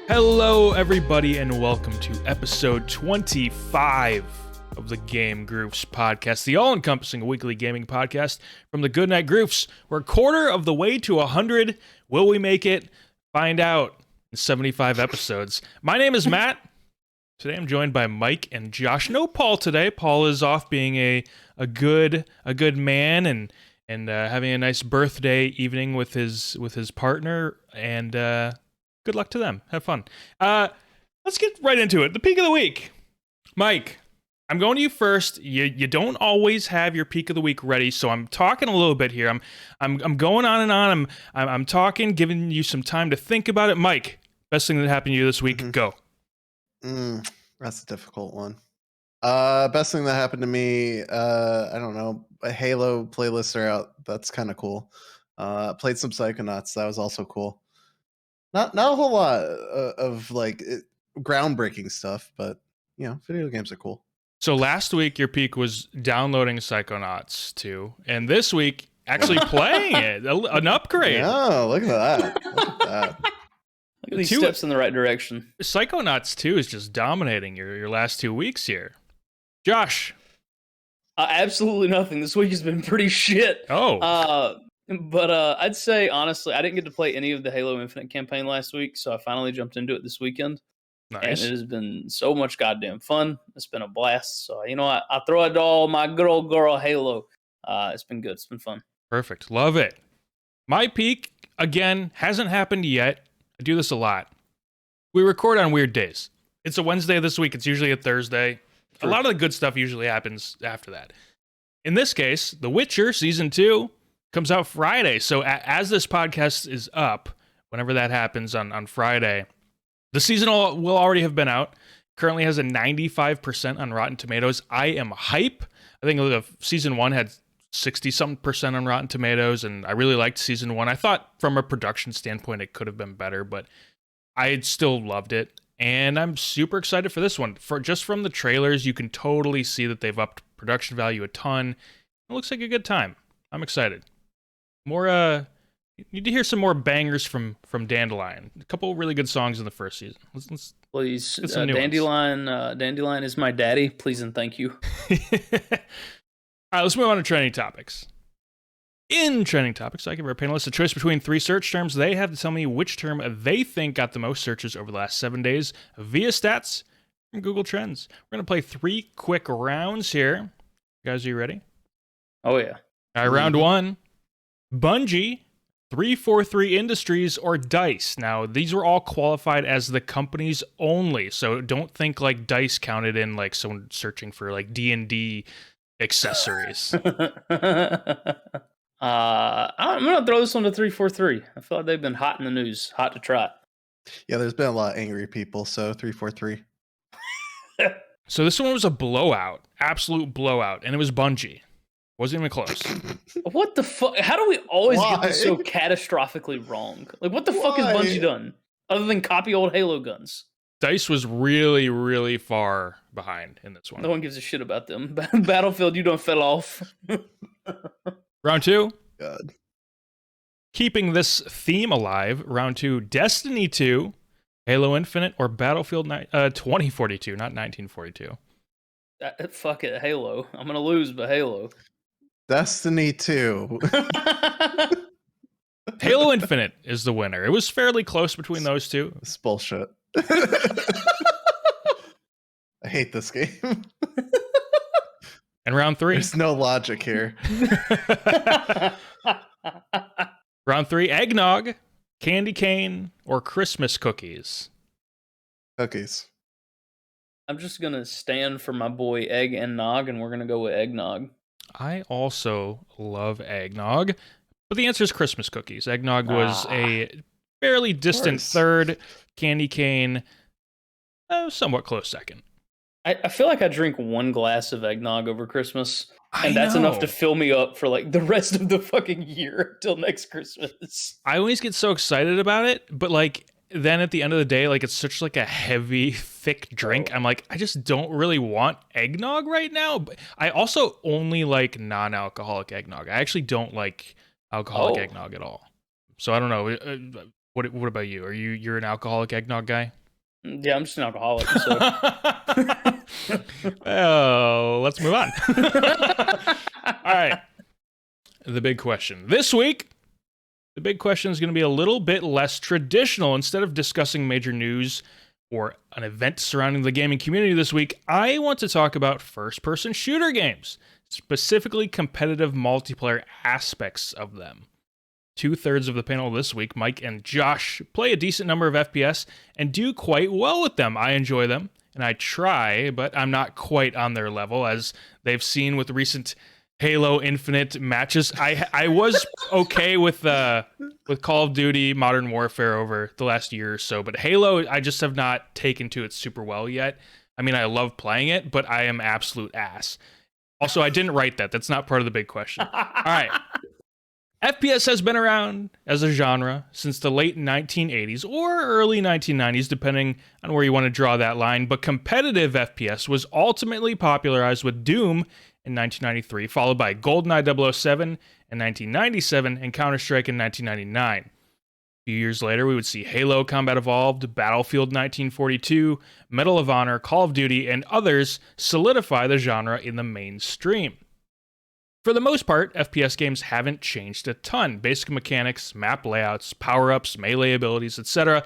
Hello, everybody, and welcome to episode 25 of the Game Groofs podcast, the all-encompassing weekly gaming podcast from the Goodnight Groofs. We're a quarter of the way to 100. Will we make it? Find out in 75 episodes. My name is Matt. Today I'm joined by Mike and Josh. No Paul today. Paul is off being a good man and having a nice birthday evening with his partner, and good luck to them. Have fun. Let's get right into it. The peak of the week. Mike, I'm going to you first. You don't always have your peak of the week ready, so I'm talking a little bit here. I'm going on and on. I'm talking, giving you some time to think about it. Mike, best thing that happened to you this week. Go. That's a difficult one. Best thing that happened to me, I don't know. Halo playlists are out. That's kind of cool. Played some Psychonauts. That was also cool. Not a whole lot of groundbreaking stuff, but video games are cool. So last week your peak was downloading Psychonauts 2, and this week actually playing it, an upgrade. Oh, look at that! Look at that. Look at these steps in the right direction. Psychonauts 2 is just dominating your last 2 weeks here. Josh. Absolutely nothing. This week has been pretty shit. But I'd say, honestly, I didn't get to play any of the Halo Infinite campaign last week, so I finally jumped into it this weekend. Nice. And it has been so much goddamn fun. It's been a blast. So, I throw it all my good old girl Halo. It's been good. It's been fun. Perfect. Love it. My peak, again, hasn't happened yet. I do this a lot. We record on weird days. It's a Wednesday this week. It's usually a Thursday. True. A lot of the good stuff usually happens after that. In this case, The Witcher Season 2 comes out Friday. So as this podcast is up, whenever that happens on Friday, the season will already have been out. Currently has a 95% on Rotten Tomatoes. I am hype. I think the season 1 had 60-something% on Rotten Tomatoes, and I really liked season 1. I thought from a production standpoint it could have been better, but I still loved it. And I'm super excited for this one. Just from the trailers, you can totally see that they've upped production value a ton. It looks like a good time. I'm excited. You need to hear some more bangers from Dandelion. A couple really good songs in the first season. Let's please, Dandelion is my daddy. Please and thank you. All right, let's move on to trending topics. In trending topics, I give our panelists a choice between 3 search terms. They have to tell me which term they think got the most searches over the last 7 days via stats from Google Trends. We're going to play 3 quick rounds here. Guys, are you ready? Oh, yeah. All right, round 1. Bungie, 343 Industries, or DICE. Now, these were all qualified as the companies only, so don't think like DICE counted in like someone searching for like D&D accessories. I'm going to throw this one to 343. I feel like they've been hot in the news, hot to trot. Yeah, there's been a lot of angry people, so 343. So this one was a blowout, absolute blowout, and it was Bungie. Wasn't even close. What the fuck? How do we always get this so catastrophically wrong? Like, what the fuck has Bungie done other than copy old Halo guns? DICE was really, really far behind in this one. No one gives a shit about them. Battlefield, you done fell off. Round 2. God. Keeping this theme alive, round 2, Destiny 2, Halo Infinite, or Battlefield 2042, not 1942. Fuck it, Halo. I'm going to lose, but Halo. Destiny 2. Halo Infinite is the winner. It was fairly close between those two. It's bullshit. I hate this game. And round 3. There's no logic here. Round 3, eggnog, candy cane, or Christmas cookies. Cookies. I'm just going to stand for my boy Egg and Nog, and we're going to go with eggnog. I also love eggnog, but the answer is Christmas cookies. Eggnog was a fairly distant third. Candy cane, somewhat close second. I feel like I drink 1 glass of eggnog over Christmas, and that's enough to fill me up for like the rest of the fucking year until next Christmas. I always get so excited about it, but like then at the end of the day, like it's such like a heavy, thick drink. I'm like, I just don't really want eggnog right now. But I also only like non-alcoholic eggnog. I actually don't like alcoholic eggnog at all. So I don't know. What about you? You're an alcoholic eggnog guy? Yeah, I'm just an alcoholic. So. Well, let's move on. All right. The big question. This week, the big question is going to be a little bit less traditional. Instead of discussing major news or an event surrounding the gaming community this week, I want to talk about first-person shooter games, specifically competitive multiplayer aspects of them. 2/3 of the panel this week, Mike and Josh, play a decent number of FPS and do quite well with them. I enjoy them, and I try, but I'm not quite on their level, as they've seen with recent Halo Infinite matches. I was okay with Call of Duty Modern Warfare over the last year or so, but Halo I just have not taken to it super well yet. I mean, I love playing it, but I am absolute ass. Also, I didn't write that. That's not part of the big question. All right. FPS has been around as a genre since the late 1980s or early 1990s, depending on where you want to draw that line, but competitive FPS was ultimately popularized with Doom in 1993, followed by GoldenEye 007 in 1997 and Counter-Strike in 1999. A few years later, we would see Halo Combat Evolved, Battlefield 1942, Medal of Honor, Call of Duty, and others solidify the genre in the mainstream. For the most part, FPS games haven't changed a ton. Basic mechanics, map layouts, power-ups, melee abilities, etc.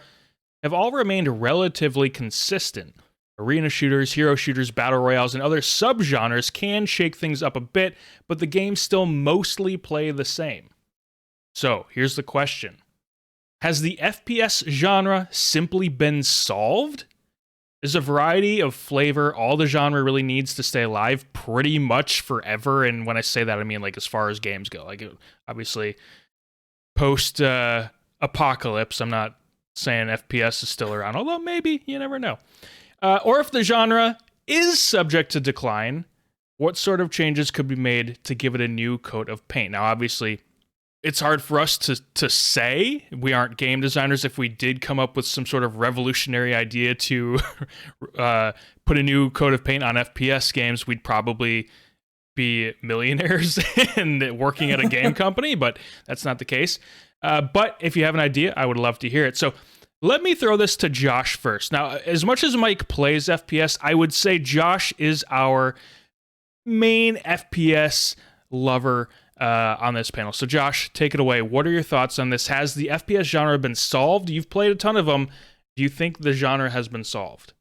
have all remained relatively consistent. Arena shooters, hero shooters, battle royales, and other subgenres can shake things up a bit, but the games still mostly play the same. So, here's the question. Has the FPS genre simply been solved? Is a variety of flavor all the genre really needs to stay alive pretty much forever? And when I say that, I mean like as far as games go. Like obviously, post apocalypse, I'm not saying FPS is still around, although maybe, you never know. Or if the genre is subject to decline, what sort of changes could be made to give it a new coat of paint? Now, obviously, it's hard for us to say. We aren't game designers. If we did come up with some sort of revolutionary idea to put a new coat of paint on FPS games, we'd probably be millionaires and working at a game company, but that's not the case. But if you have an idea, I would love to hear it. So let me throw this to Josh first. Now, as much as Mike plays FPS, I would say Josh is our main FPS lover on this panel. So Josh, take it away. What are your thoughts on this? Has the FPS genre been solved? You've played a ton of them. Do you think the genre has been solved?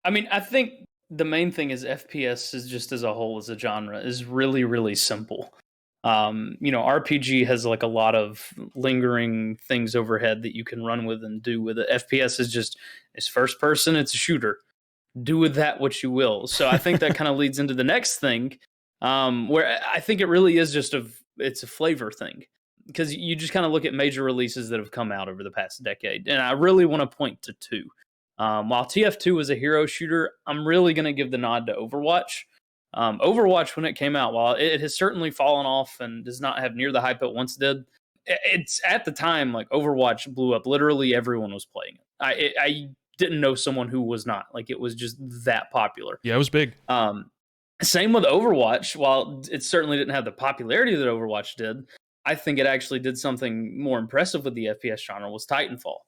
I mean, I think the main thing is FPS is just as a whole as a genre is really, really simple. RPG has like a lot of lingering things overhead that you can run with and do with it. FPS is just, it's first person, it's a shooter. Do with that what you will. So I think that kind of leads into the next thing, where I think it really is just it's a flavor thing, because you just kind of look at major releases that have come out over the past decade, and I really want to point to two. While TF2 was a hero shooter, I'm really going to give the nod to Overwatch. Overwatch, when it came out, while it has certainly fallen off and does not have near the hype it once did, it's at the time like Overwatch blew up. Literally everyone was playing it. I didn't know someone who was not. Like, it was just that popular. Yeah, it was big. Same with Overwatch. While it certainly didn't have the popularity that Overwatch did, I think it actually did something more impressive with the FPS genre was Titanfall.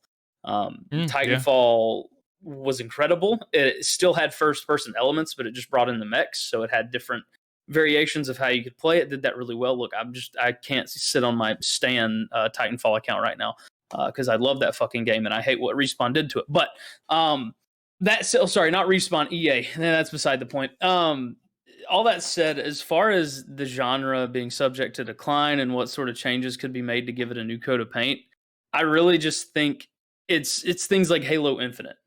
Titanfall was incredible. It still had first-person elements, but it just brought in the mechs, so it had different variations of how you could play it. Did that really well. Look, I can't sit on my Stan Titanfall account right now because I love that fucking game and I hate what Respawn did to it. But sorry, not Respawn, EA. That's beside the point. All that said, as far as the genre being subject to decline and what sort of changes could be made to give it a new coat of paint, I really just think it's things like Halo Infinite.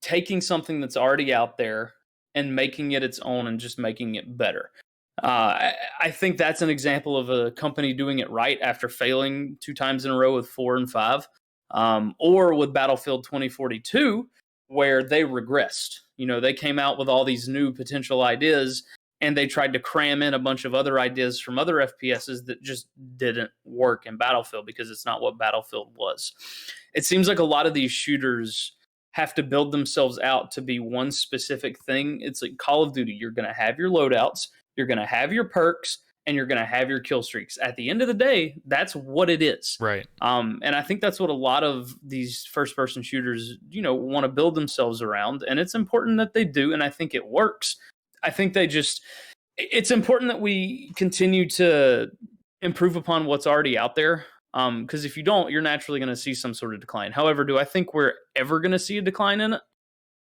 Taking something that's already out there and making it its own and just making it better. I think that's an example of a company doing it right after failing 2 times in a row with 4 and 5, or with Battlefield 2042, where they regressed. They came out with all these new potential ideas, and they tried to cram in a bunch of other ideas from other FPSs that just didn't work in Battlefield because it's not what Battlefield was. It seems like a lot of these shooters have to build themselves out to be one specific thing. It's like Call of Duty. You're going to have your loadouts. You're going to have your perks, and you're going to have your kill streaks. At the end of the day, that's what it is. Right. And I think that's what a lot of these first-person shooters, want to build themselves around, and it's important that they do, and I think it works. I think it's important that we continue to improve upon what's already out there, because if you don't, you're naturally going to see some sort of decline. However, do I think we're ever going to see a decline in it?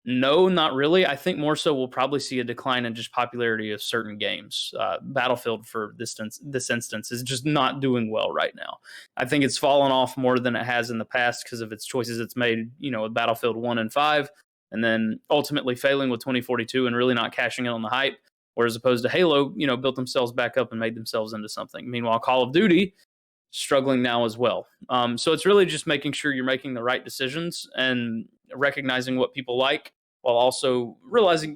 No, not really. I think more so we'll probably see a decline in just popularity of certain games. Battlefield, for this instance, is just not doing well right now. I think it's fallen off more than it has in the past because of its choices it's made, with Battlefield 1 and 5, and then ultimately failing with 2042 and really not cashing in on the hype. Whereas opposed to Halo, built themselves back up and made themselves into something. Meanwhile, Call of Duty, struggling now as well. So it's really just making sure you're making the right decisions and recognizing what people like, while also realizing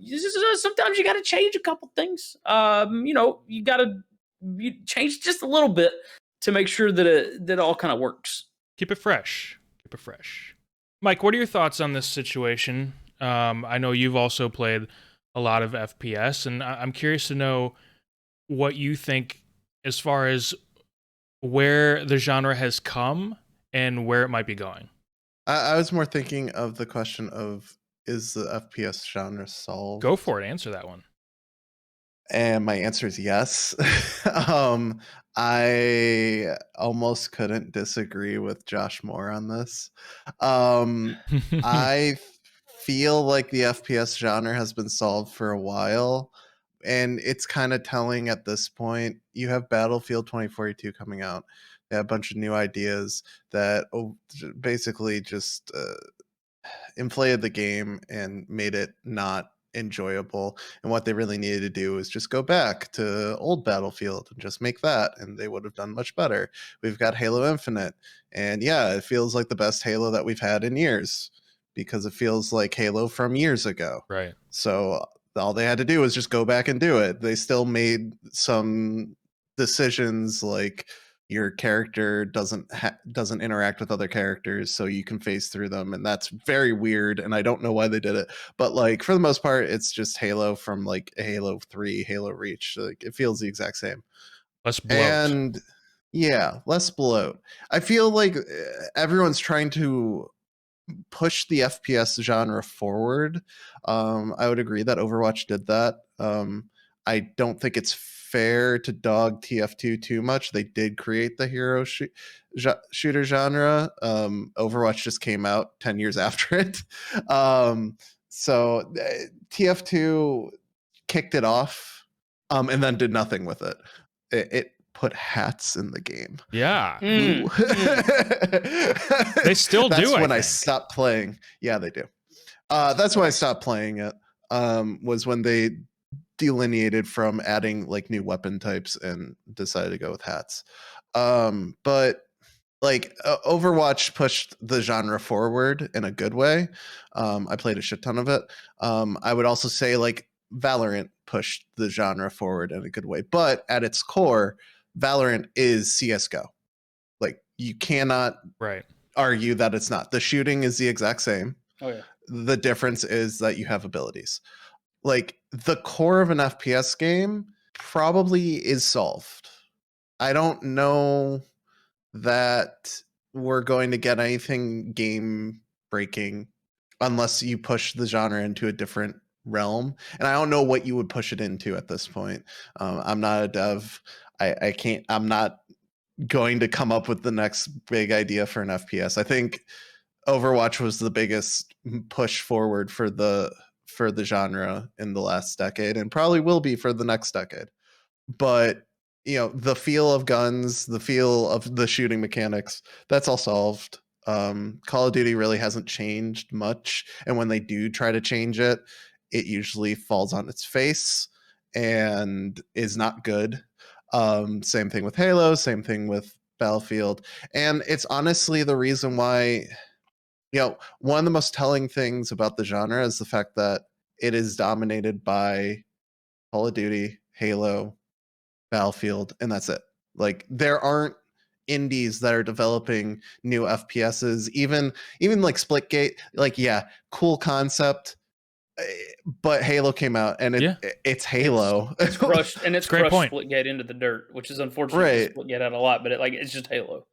sometimes you got to change a couple things. You got to change just a little bit to make sure that it all kind of works. Keep it fresh. Mike, what are your thoughts on this situation? I know you've also played a lot of FPS, and I'm curious to know what you think as far as where the genre has come and where it might be going. I was more thinking of the question of, is the FPS genre solved? Go for it. Answer that one. And my answer is yes. I almost couldn't disagree with Josh Moore on this. I feel like the FPS genre has been solved for a while, and it's kind of telling at this point. You have Battlefield 2042 coming out. They have a bunch of new ideas that basically just inflated the game and made it not enjoyable. And what they really needed to do is just go back to old Battlefield and just make that, and they would have done much better. We've got Halo Infinite, and yeah, it feels like the best Halo that we've had in years because it feels like Halo from years ago. Right. So all they had to do was just go back and do it. They still made some decisions like your character doesn't interact with other characters, so you can phase through them, and that's very weird, and I don't know why they did it. But like for the most part, it's just Halo from like Halo 3, Halo Reach. Like it feels the exact same. Less bloat. And yeah, less bloat. I feel like everyone's trying to push the FPS genre forward. I would agree that Overwatch did that. I don't think it's fair to dog TF2 too much. They did create the hero shooter genre. Overwatch just came out 10 years after it. So TF2 kicked it off and then did nothing with it. It put hats in the game. Yeah. Mm. They still do. That's when I stopped playing. Yeah, they do. That's why I stopped playing it. Was when they delineated from adding like new weapon types and decided to go with hats. But like Overwatch pushed the genre forward in a good way. I played a shit ton of it. I would also say like Valorant pushed the genre forward in a good way, but at its core, Valorant is CSGO. Like you cannot argue that it's not. The shooting is the exact same. Oh yeah. The difference is that you have abilities. Like the core of an FPS game probably is solved. I don't know that we're going to get anything game breaking unless you push the genre into a different realm. And I don't know what you would push it into at this point. I'm not a dev. I can't, I'm not going to come up with the next big idea for an FPS. I think Overwatch was the biggest push forward for the genre in the last decade and probably will be for the next decade. But the feel of guns, the feel of the shooting mechanics, that's all solved. Call of Duty really hasn't changed much, and when they do try to change it, it usually falls on its face and is not good. Same thing with Halo, same thing with Battlefield, and it's honestly the reason why one of the most telling things about the genre is the fact that it is dominated by Call of Duty, Halo, Battlefield, and that's it. Like there aren't indies that are developing new FPSs, even like Splitgate. Like, yeah, cool concept, But Halo came out, and it's Halo. It's crushed, and it's a great crushed point. Splitgate into the dirt, which is unfortunate. Right. Splitgate had a lot, but it's just Halo.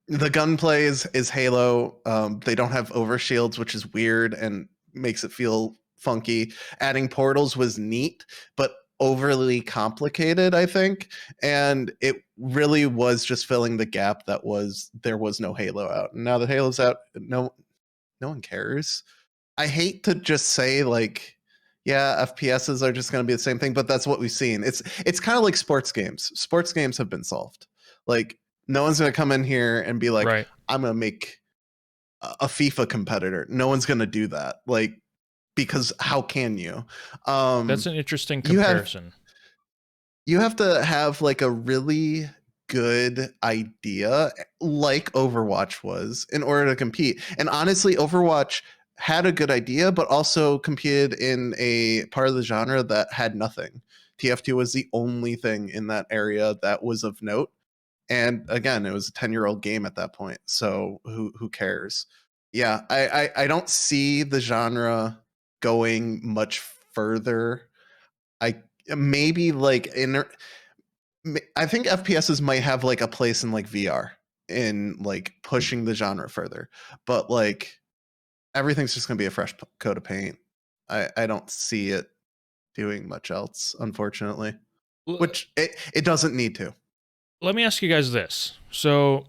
The gunplay is Halo. They don't have overshields, which is weird and makes it feel funky. Adding portals was neat, but overly complicated, I think. And it really was just filling the gap that was there was no Halo out. And now that Halo's out, no one cares. I hate to just say like, yeah, FPSs are just going to be the same thing, but that's what we've seen. It's kind of like sports games. Sports games have been solved. Like, no one's going to come in here and be like, Right. I'm going to make a FIFA competitor. No one's going to do that. Like, because how can you? That's an interesting comparison. You have to have like a really good idea, like Overwatch was, in order to compete. And honestly, Overwatch had a good idea, but also competed in a part of the genre that had nothing. TF2 was the only thing in that area that was of note. And again, it was a 10-year-old game at that point. So who cares? Yeah, I don't see the genre going much further. I maybe like I think FPSs might have like a place in like VR in like pushing the genre further. But like everything's just gonna be a fresh coat of paint. I don't see it doing much else, unfortunately. Which it doesn't need to. Let me ask you guys this. So,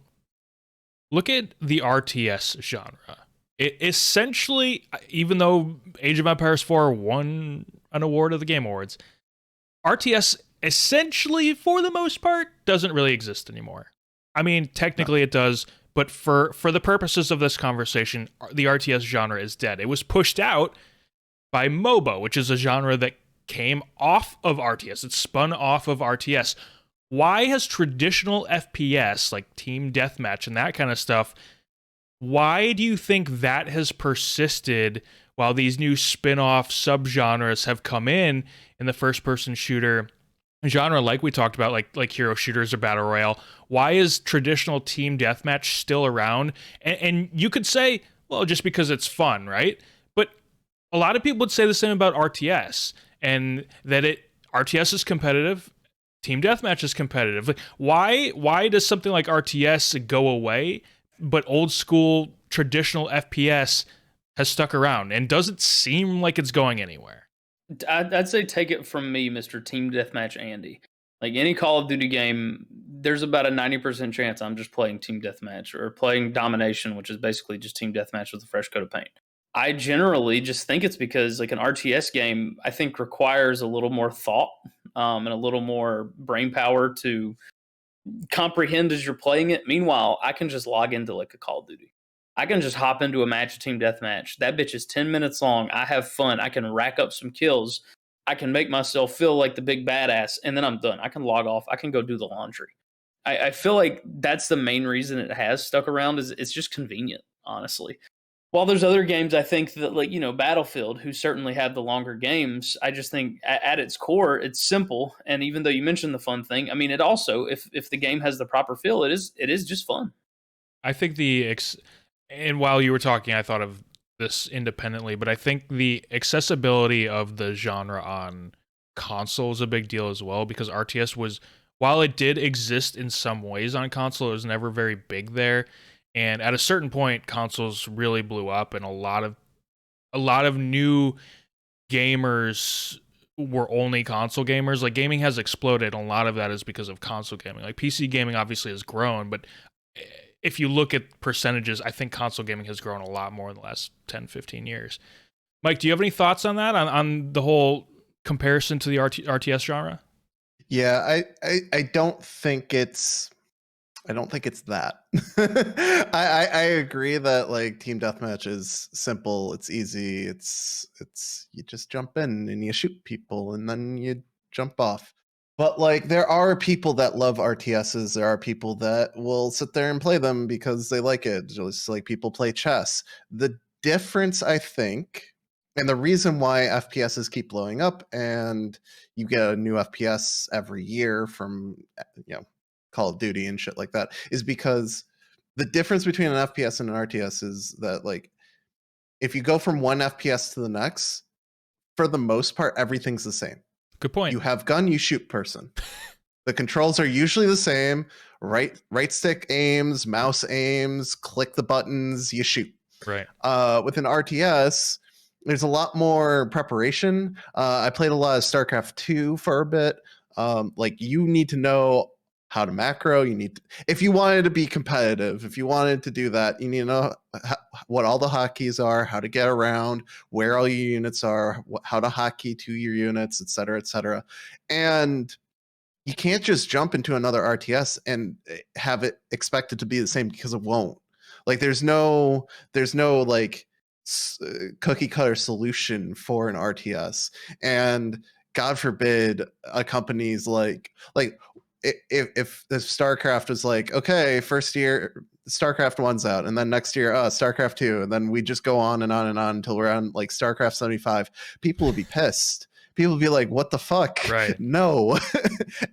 look at the RTS genre. It essentially, even though Age of Empires 4 won an award of the Game Awards, RTS essentially, for the most part, doesn't really exist anymore. I mean, technically it does, but for the purposes of this conversation, the RTS genre is dead. It was pushed out by MOBA, which is a genre that came off of RTS. It spun off of RTS. Why has traditional FPS, like team deathmatch and that kind of stuff, why do you think that has persisted while these new spin-off subgenres have come in the first-person shooter genre, like we talked about, like hero shooters or battle royale? Why is traditional team deathmatch still around? And you could say, well, just because it's fun, right? But a lot of people would say the same about RTS, and that RTS is competitive, team deathmatch is competitive. Like, why does something like RTS go away, but old school traditional FPS has stuck around and doesn't seem like it's going anywhere? I'd say take it from me, Mr. Team Deathmatch Andy. Like any Call of Duty game, there's about a 90% chance I'm just playing Team Deathmatch or playing Domination, which is basically just Team Deathmatch with a fresh coat of paint. I generally just think it's because like an RTS game, I think requires a little more thought and a little more brain power to comprehend as you're playing it. Meanwhile, I can just log into like a Call of Duty. I can just hop into a match of team deathmatch. That bitch is 10 minutes long. I have fun. I can rack up some kills. I can make myself feel like the big badass, and then I'm done. I can log off. I can go do the laundry. I feel like that's the main reason it has stuck around, is it's just convenient, honestly. While there's other games, I think that, like, Battlefield, who certainly have the longer games, I just think at its core, it's simple. And even though you mentioned the fun thing, I mean, it also, if the game has the proper feel, it is just fun. I think and while you were talking, I thought of this independently, but I think the accessibility of the genre on console is a big deal as well, because RTS was, while it did exist in some ways on console, it was never very big there. And at a certain point, consoles really blew up, and a lot of new gamers were only console gamers. Like, gaming has exploded, and a lot of that is because of console gaming. Like, PC gaming obviously has grown, but if you look at percentages, I think console gaming has grown a lot more in the last 10, 15 years. Mike, do you have any thoughts on that, on the whole comparison to the RTS genre? Yeah, I don't think it's that. I agree that like team deathmatch is simple, it's easy, it's you just jump in and you shoot people and then you jump off. But like there are people that love RTSs, there are people that will sit there and play them because they like it. Just like people play chess. The difference, I think, and the reason why FPSs keep blowing up and you get a new FPS every year from Call of Duty and shit like that, is because the difference between an FPS and an RTS is that like if you go from one FPS to the next, for the most part, everything's the same. Good point. You have gun, you shoot person. The controls are usually the same. Right stick aims, mouse aims, click the buttons, you shoot. Right. With an RTS, there's a lot more preparation. I played a lot of StarCraft 2 for a bit. Like you need to know how to macro. If you wanted to be competitive, if you wanted to do that, you need to know what all the hotkeys are, how to get around, where all your units are, how to hotkey to your units, et cetera, and you can't just jump into another RTS and have it expected to be the same because it won't. Like there's no like cookie cutter solution for an RTS, and God forbid a company's like if the StarCraft was like, okay, first year StarCraft 1's out, and then next year StarCraft 2, and then we just go on and on and on until we're on like StarCraft 75, people will be pissed. People will be like, what the fuck? Right. No.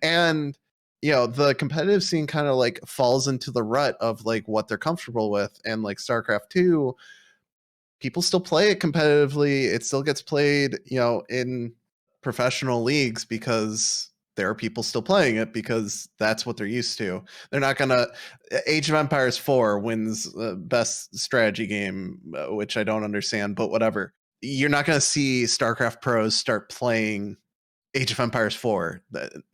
And the competitive scene kind of like falls into the rut of like what they're comfortable with, and like StarCraft 2, people still play it competitively. It still gets played, in professional leagues because there are people still playing it because that's what they're used to. They're not gonna. Age of Empires 4 wins best strategy game, which I don't understand, but whatever. You're not gonna see StarCraft pros start playing Age of Empires 4.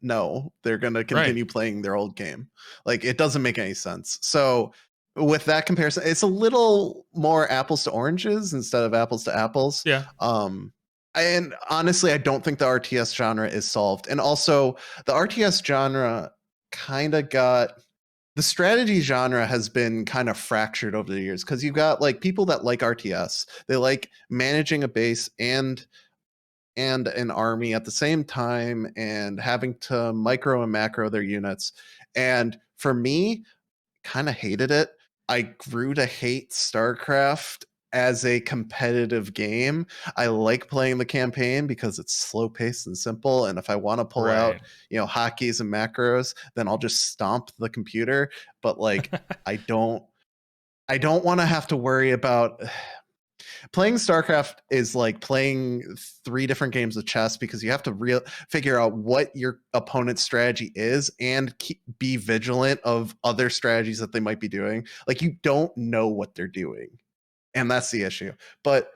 No, they're gonna continue playing their old game. Like it doesn't make any sense. So with that comparison, it's a little more apples to oranges instead of apples to apples. Yeah. And honestly, I don't think the RTS genre is solved. And also, the RTS genre kind of the strategy genre has been kind of fractured over the years because you've got like people that like RTS. They like managing a base and an army at the same time and having to micro and macro their units. And for me, kind of hated it. I grew to hate StarCraft as a competitive game. I like playing the campaign because it's slow paced and simple. And if I want to pull out, hotkeys and macros, then I'll just stomp the computer. But like, I don't want to have to worry about playing StarCraft is like playing 3 different games of chess because you have to figure out what your opponent's strategy is and be vigilant of other strategies that they might be doing. Like you don't know what they're doing. And that's the issue. But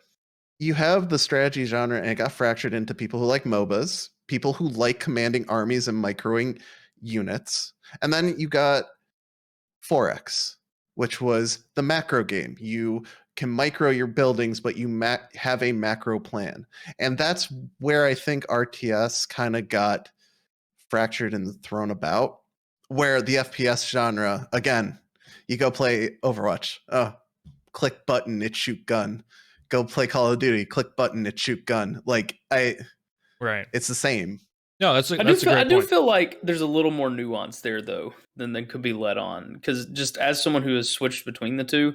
you have the strategy genre and it got fractured into people who like MOBAs, people who like commanding armies and microing units. And then you got 4X, which was the macro game. You can micro your buildings, but you have a macro plan. And that's where I think RTS kind of got fractured and thrown about, where the FPS genre, again, you go play Overwatch. Click button, it shoot gun. Go play Call of Duty, click button, it shoot gun. Like it's the same. No, that's a great I do point. feel like there's a little more nuance there though than could be let on, because just as someone who has switched between the two,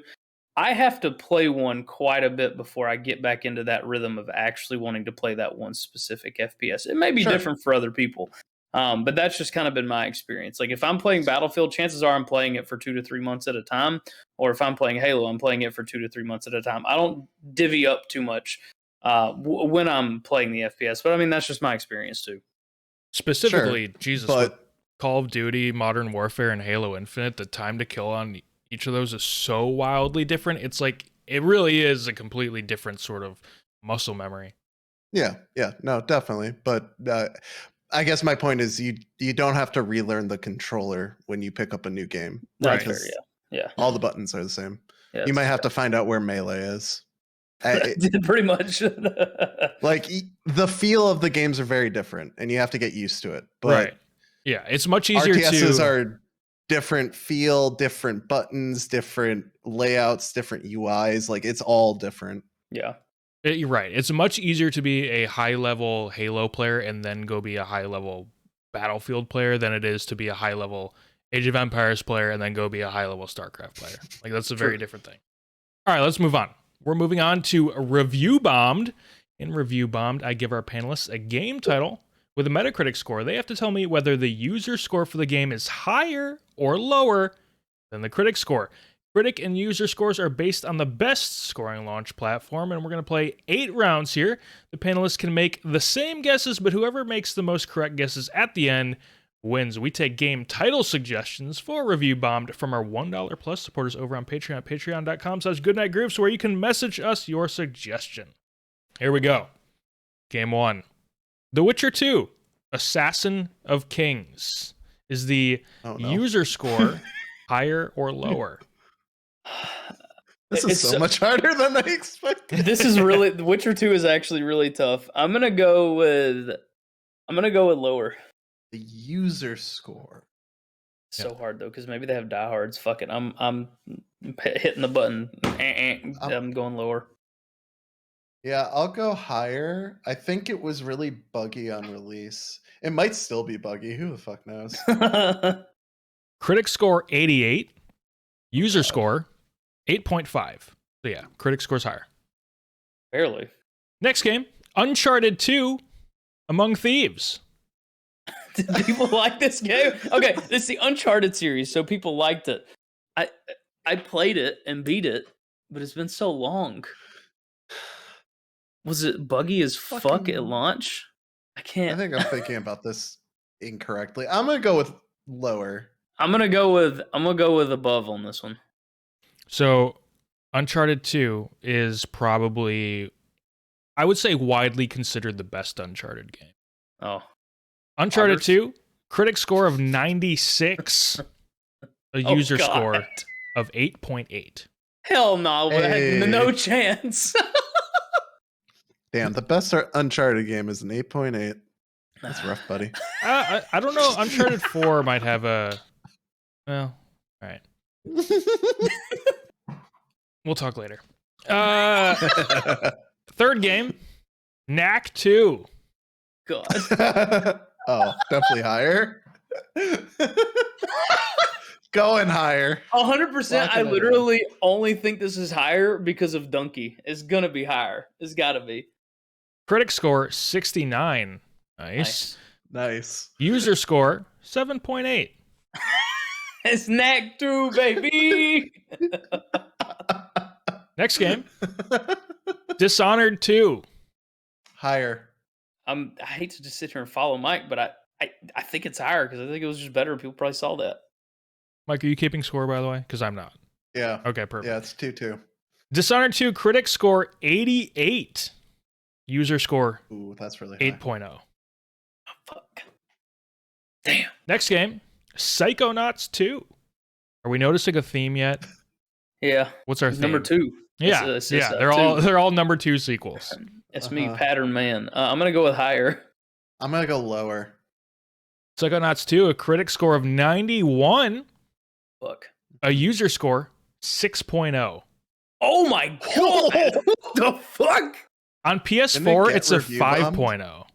I have to play one quite a bit before I get back into that rhythm of actually wanting to play that one specific FPS. It may be different for other people, but that's just kind of been my experience. Like if I'm playing Battlefield, chances are I'm playing it for 2 to 3 months at a time. Or if I'm playing Halo, I'm playing it for 2 to 3 months at a time. I don't divvy up too much when I'm playing the FPS. But I mean, that's just my experience too. Specifically, Call of Duty, Modern Warfare, and Halo Infinite, the time to kill on each of those is so wildly different. It's like, it really is a completely different sort of muscle memory. Yeah, no, definitely. But I guess my point is you don't have to relearn the controller when you pick up a new game. Right. Yeah. All the buttons are the same. Yeah, you might have to find out where melee is. Pretty much. Like the feel of the games are very different and you have to get used to it. But yeah, it's much easier RTSs are different feel, different buttons, different layouts, different UIs. Like it's all different. Yeah. You're right. It's much easier to be a high-level Halo player and then go be a high-level Battlefield player than it is to be a high-level Age of Empires player and then go be a high-level StarCraft player. Like, that's a very different thing. All right, let's move on. We're moving on to Review Bombed. In Review Bombed, I give our panelists a game title with a Metacritic score. They have to tell me whether the user score for the game is higher or lower than the critic score. Critic and user scores are based on the best scoring launch platform, and we're going to play 8 rounds here. The panelists can make the same guesses, but whoever makes the most correct guesses at the end wins. We take game title suggestions for Review Bombed from our $1 plus supporters over on Patreon at patreon.com/Goodnight Groofs, where you can message us your suggestion. Here we go. Game 1. The Witcher 2, Assassin of Kings. Is the user score higher or lower? This is so much harder than I expected. This is really The Witcher 2 is actually really tough. I'm gonna go with lower. The user score. So hard though, because maybe they have diehards. Fuck it. I'm hitting the button. I'm going lower. Yeah, I'll go higher. I think it was really buggy on release. It might still be buggy. Who the fuck knows? Critic score 88. User score 8.5. So yeah, critic score's higher. Barely. Next game, Uncharted 2, Among Thieves. Did people like this game? Okay, this is the Uncharted series, so people liked it. I played it and beat it, but it's been so long. Was it buggy as fuck at launch? I can't. I think I'm thinking about this incorrectly. I'm gonna go with lower. I'm gonna go with above on this one. So Uncharted 2 is probably, I would say, widely considered the best Uncharted game. Oh. Uncharted 2, critic score of 96, a user score of 8.8. Hell no, no chance. Damn, the best Uncharted game is an 8.8. That's rough, buddy. I don't know. Uncharted 4 might have a... Well, all right. We'll talk later. Third game, Knack 2. God. Oh, definitely higher. Going higher. 100%. I literally only think this is higher because of Donkey. It's gonna be higher. It's gotta be. Critic score 69. Nice. User score 7.8. It's Knack 2, baby. Next game, Dishonored 2. Higher. I hate to just sit here and follow Mike, but I think it's higher because I think it was just better. People probably saw that. Mike, are you keeping score, by the way? Because I'm not. Yeah. Okay, perfect. Yeah, it's 2-2. Dishonored 2, critic score 88. User score Ooh, that's really high. 8.0. Oh, fuck. Damn. Next game, Psychonauts 2. Are we noticing a theme yet? Yeah. What's our theme? Number 2. Yeah, it's they're all number 2 sequels. It's me, Pattern Man. I'm gonna go with higher. I'm gonna go lower. Psychonauts 2, a critic score of 91. Fuck. A user score 6.0. Oh my god! What the fuck? On PS4, it's a 5.0.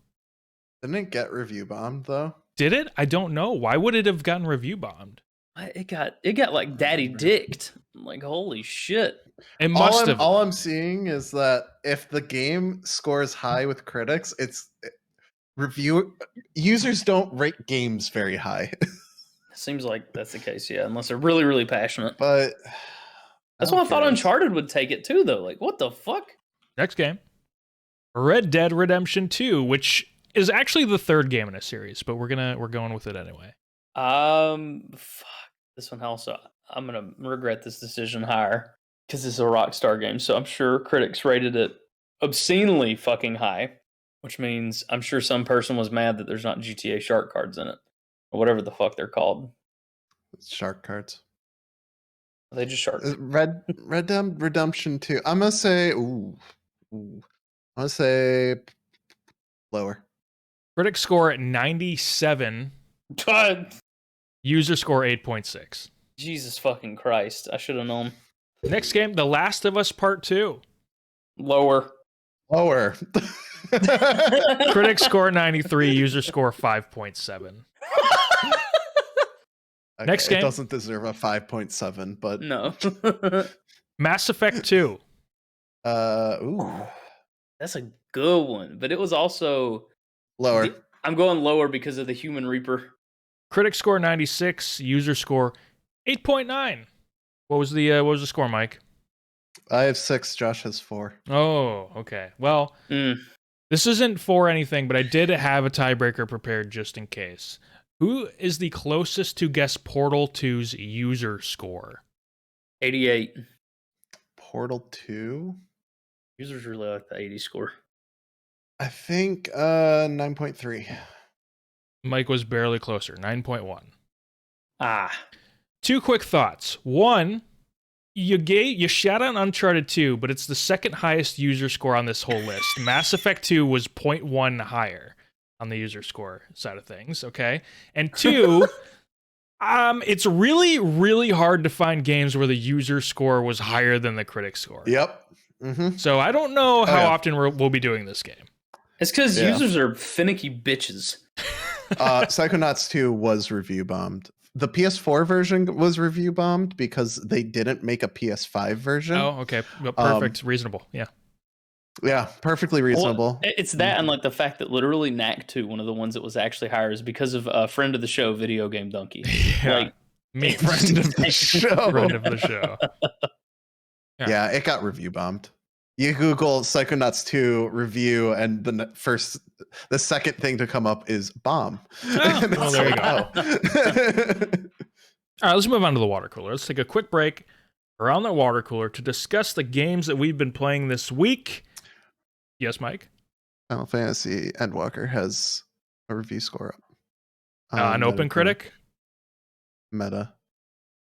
Didn't it get review bombed though? Did it? I don't know. Why would it have gotten review bombed? It got like daddy dicked. Like holy shit. It must have. All I'm seeing is that if the game scores high with critics, users don't rate games very high. Seems like that's the case, yeah, unless they're really, really passionate. But that's why I thought Uncharted would take it too, though. Like, what the fuck? Next game, Red Dead Redemption 2, which is actually the third game in a series, but we're going with it anyway. Fuck. This one also, I'm gonna regret this decision higher because it's a Rockstar game. So I'm sure critics rated it obscenely fucking high, which means I'm sure some person was mad that there's not GTA shark cards in it or whatever the fuck they're called. Shark cards. They just shark. Red Dead Redemption 2. I'm gonna say I'm gonna say lower. Critic score at 97. God. User score 8.6. Jesus fucking Christ. I should have known. Next game, The Last of Us Part 2. Lower. Critic score 93. User score 5.7. Okay, next game. It doesn't deserve a 5.7, but no. Mass Effect 2. That's a good one, but it was also lower. I'm going lower because of the Human Reaper. Critic score 96. User score 8.9. What was the score, Mike? I have 6. Josh has 4. Oh, okay. Well, this isn't for anything, but I did have a tiebreaker prepared just in case. Who is the closest to guess Portal 2's user score? 88. Portal 2? Users really like the 80 score. I think 9.3. Mike was barely closer, 9.1. Ah. 2 quick thoughts. One, you shout out Uncharted 2, but it's the second highest user score on this whole list. Mass Effect 2 was 0.1 higher on the user score side of things, okay? And 2, it's really, really hard to find games where the user score was higher than the critic score. Yep. Mm-hmm. So I don't know how often we'll be doing this game. It's because users are finicky bitches. Psychonauts 2 was review bombed. The PS4 version was review bombed because they didn't make a PS5 version. Oh, okay. Perfect. Reasonable. Yeah. Yeah, perfectly reasonable. Well, it's that and like the fact that literally Knack 2, one of the ones that was actually higher, is because of a friend of the show, Video Game Donkey. Yeah. Like, Me, friend of the show. Friend of the show. Yeah, it got review bombed. You Google Psychonauts 2 review, and the second thing to come up is bomb. Oh, well, there you go. All right, let's move on to the water cooler. Let's take a quick break around the water cooler to discuss the games that we've been playing this week. Yes, Mike? Final Fantasy Endwalker has a review score up. An OpenCritic? Meta.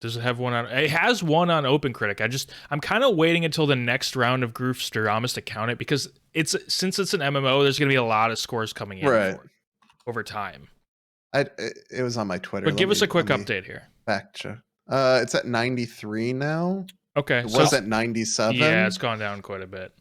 Does it have one on? It has one on OpenCritic. I'm kind of waiting until the next round of Groofs Duramas to count it because since it's an MMO, there's going to be a lot of scores coming in over time. It was on my Twitter. But give us a quick update here. Fact check. It's at 93 now. Okay, it was at 97. Yeah, it's gone down quite a bit.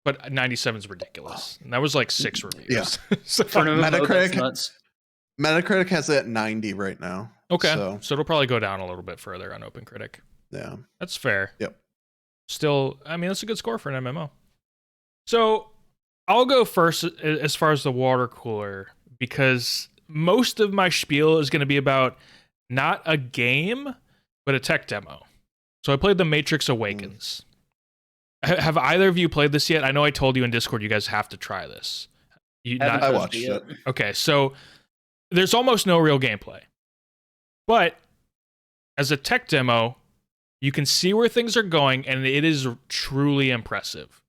But 97 is ridiculous. And that was like 6 reviews. Yeah. So for Metacritic has it at 90 right now. Okay, so it'll probably go down a little bit further on OpenCritic. Yeah. That's fair. Yep. Still, I mean, that's a good score for an MMO. So I'll go first as far as the water cooler, because most of my spiel is going to be about not a game, but a tech demo. So I played The Matrix Awakens. Have either of you played this yet? I know I told you in Discord you guys have to try this. I watched it. Okay, so there's almost no real gameplay. But as a tech demo, you can see where things are going, and it is truly impressive.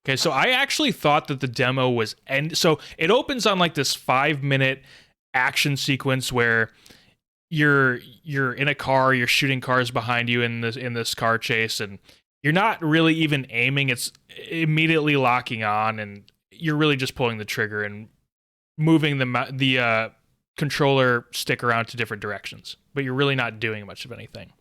Okay, so I actually thought that the demo was so it opens on like this 5-minute action sequence where you're in a car, you're shooting cars behind you in this car chase, and you're not really even aiming. It's immediately locking on, and you're really just pulling the trigger and moving the controller stick around to different directions, but you're really not doing much of anything.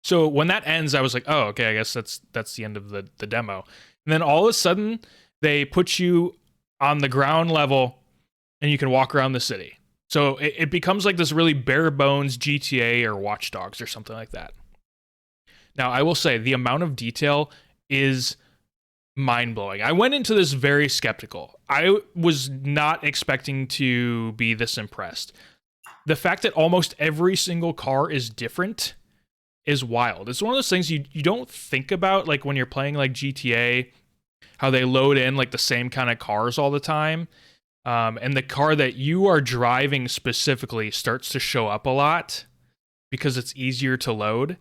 So when that ends, I was like, oh, okay, I guess that's the end of the demo. And then all of a sudden, they put you on the ground level, and you can walk around the city. So it becomes like this really bare bones GTA or Watch Dogs or something like that. Now, I will say the amount of detail is mind-blowing. I went into this very skeptical. I was not expecting to be this impressed. The fact that almost every single car is different is wild. It's one of those things you don't think about, like when you're playing like GTA, how they load in like the same kind of cars all the time. And the car that you are driving specifically starts to show up a lot because it's easier to load.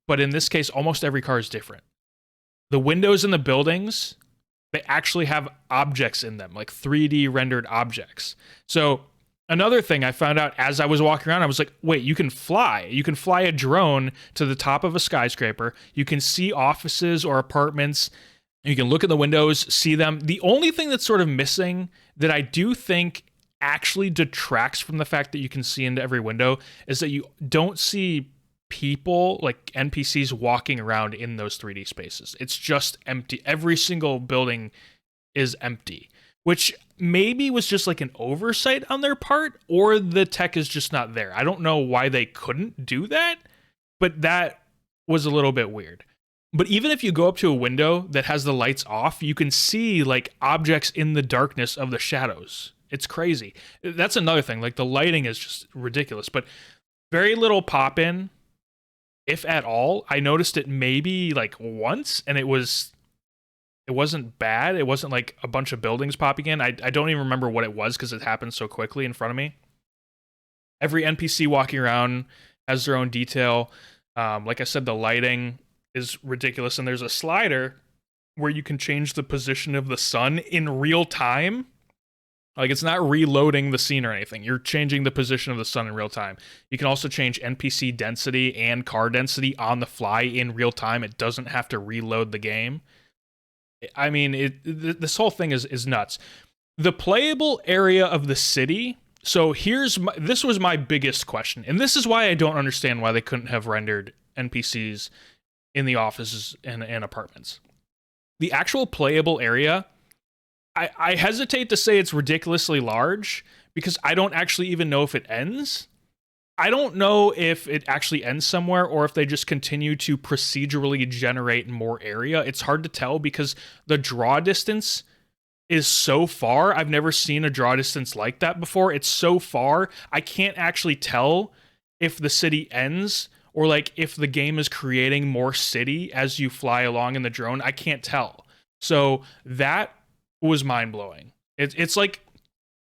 But in this case, almost every car is different. The windows in the buildings, they actually have objects in them, like 3D rendered objects. So another thing I found out as I was walking around, I was like, wait, you can fly. You can fly a drone to the top of a skyscraper. You can see offices or apartments. You can look in the windows, see them. The only thing that's sort of missing that I do think actually detracts from the fact that you can see into every window is that you don't see people, like NPCs, walking around in those 3D spaces. It's just empty. Every single building is empty, which maybe was just like an oversight on their part, or the tech is just not there. I don't know why they couldn't do that, but that was a little bit weird. But even if you go up to a window that has the lights off, you can see like objects in the darkness of the shadows. It's crazy. That's another thing. Like the lighting is just ridiculous, but very little pop in. if at all. I noticed it maybe like once, and it wasn't bad. It wasn't like a bunch of buildings popping in. I don't even remember what it was because it happened so quickly in front of me. Every NPC walking around has their own detail. Like I said, the lighting is ridiculous, and there's a slider where you can change the position of the sun in real time. Like, it's not reloading the scene or anything. You're changing the position of the sun in real time. You can also change NPC density and car density on the fly in real time. It doesn't have to reload the game. I mean, this whole thing is nuts. The playable area of the city. So this was my biggest question, and this is why I don't understand why they couldn't have rendered NPCs in the offices and apartments. The actual playable area, I hesitate to say it's ridiculously large because I don't actually even know if it ends. I don't know if it actually ends somewhere or if they just continue to procedurally generate more area. It's hard to tell because the draw distance is so far. I've never seen a draw distance like that before. It's so far. I can't actually tell if the city ends or like if the game is creating more city as you fly along in the drone. I can't tell. So that was mind-blowing. It's like,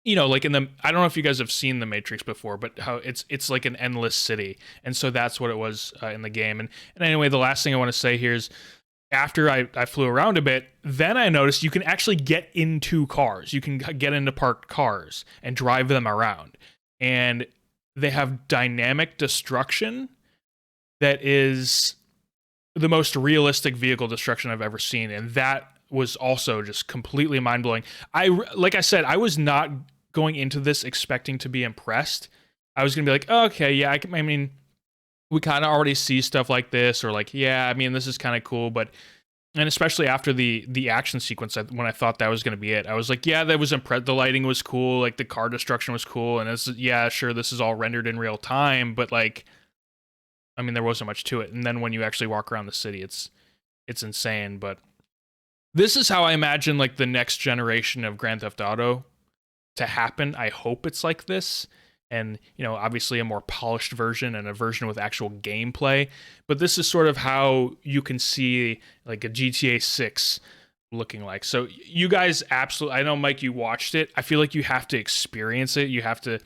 you know, like I don't know if you guys have seen The Matrix before, but how it's like an endless city. And so that's what it was in the game. And anyway, the last thing I want to say here is after I flew around a bit, then I noticed you can actually get into cars. You can get into parked cars and drive them around. And they have dynamic destruction that is the most realistic vehicle destruction I've ever seen. And that was also just completely mind-blowing. Like I said, I was not going into this expecting to be impressed. I was going to be like, oh, okay, yeah, I mean, we kind of already see stuff like this, or like, yeah, I mean, this is kind of cool, and especially after the action sequence, when I thought that was going to be it, I was like, yeah, that was impressive. The lighting was cool, like the car destruction was cool, and yeah, sure, this is all rendered in real time, but like, I mean, there wasn't much to it. And then when you actually walk around the city, it's insane. But this is how I imagine like the next generation of Grand Theft Auto to happen. I hope it's like this. And, you know, obviously a more polished version and a version with actual gameplay. But this is sort of how you can see like a GTA 6 looking like. So you guys absolutely, I know, Mike, you watched it. I feel like you have to experience it. You have to,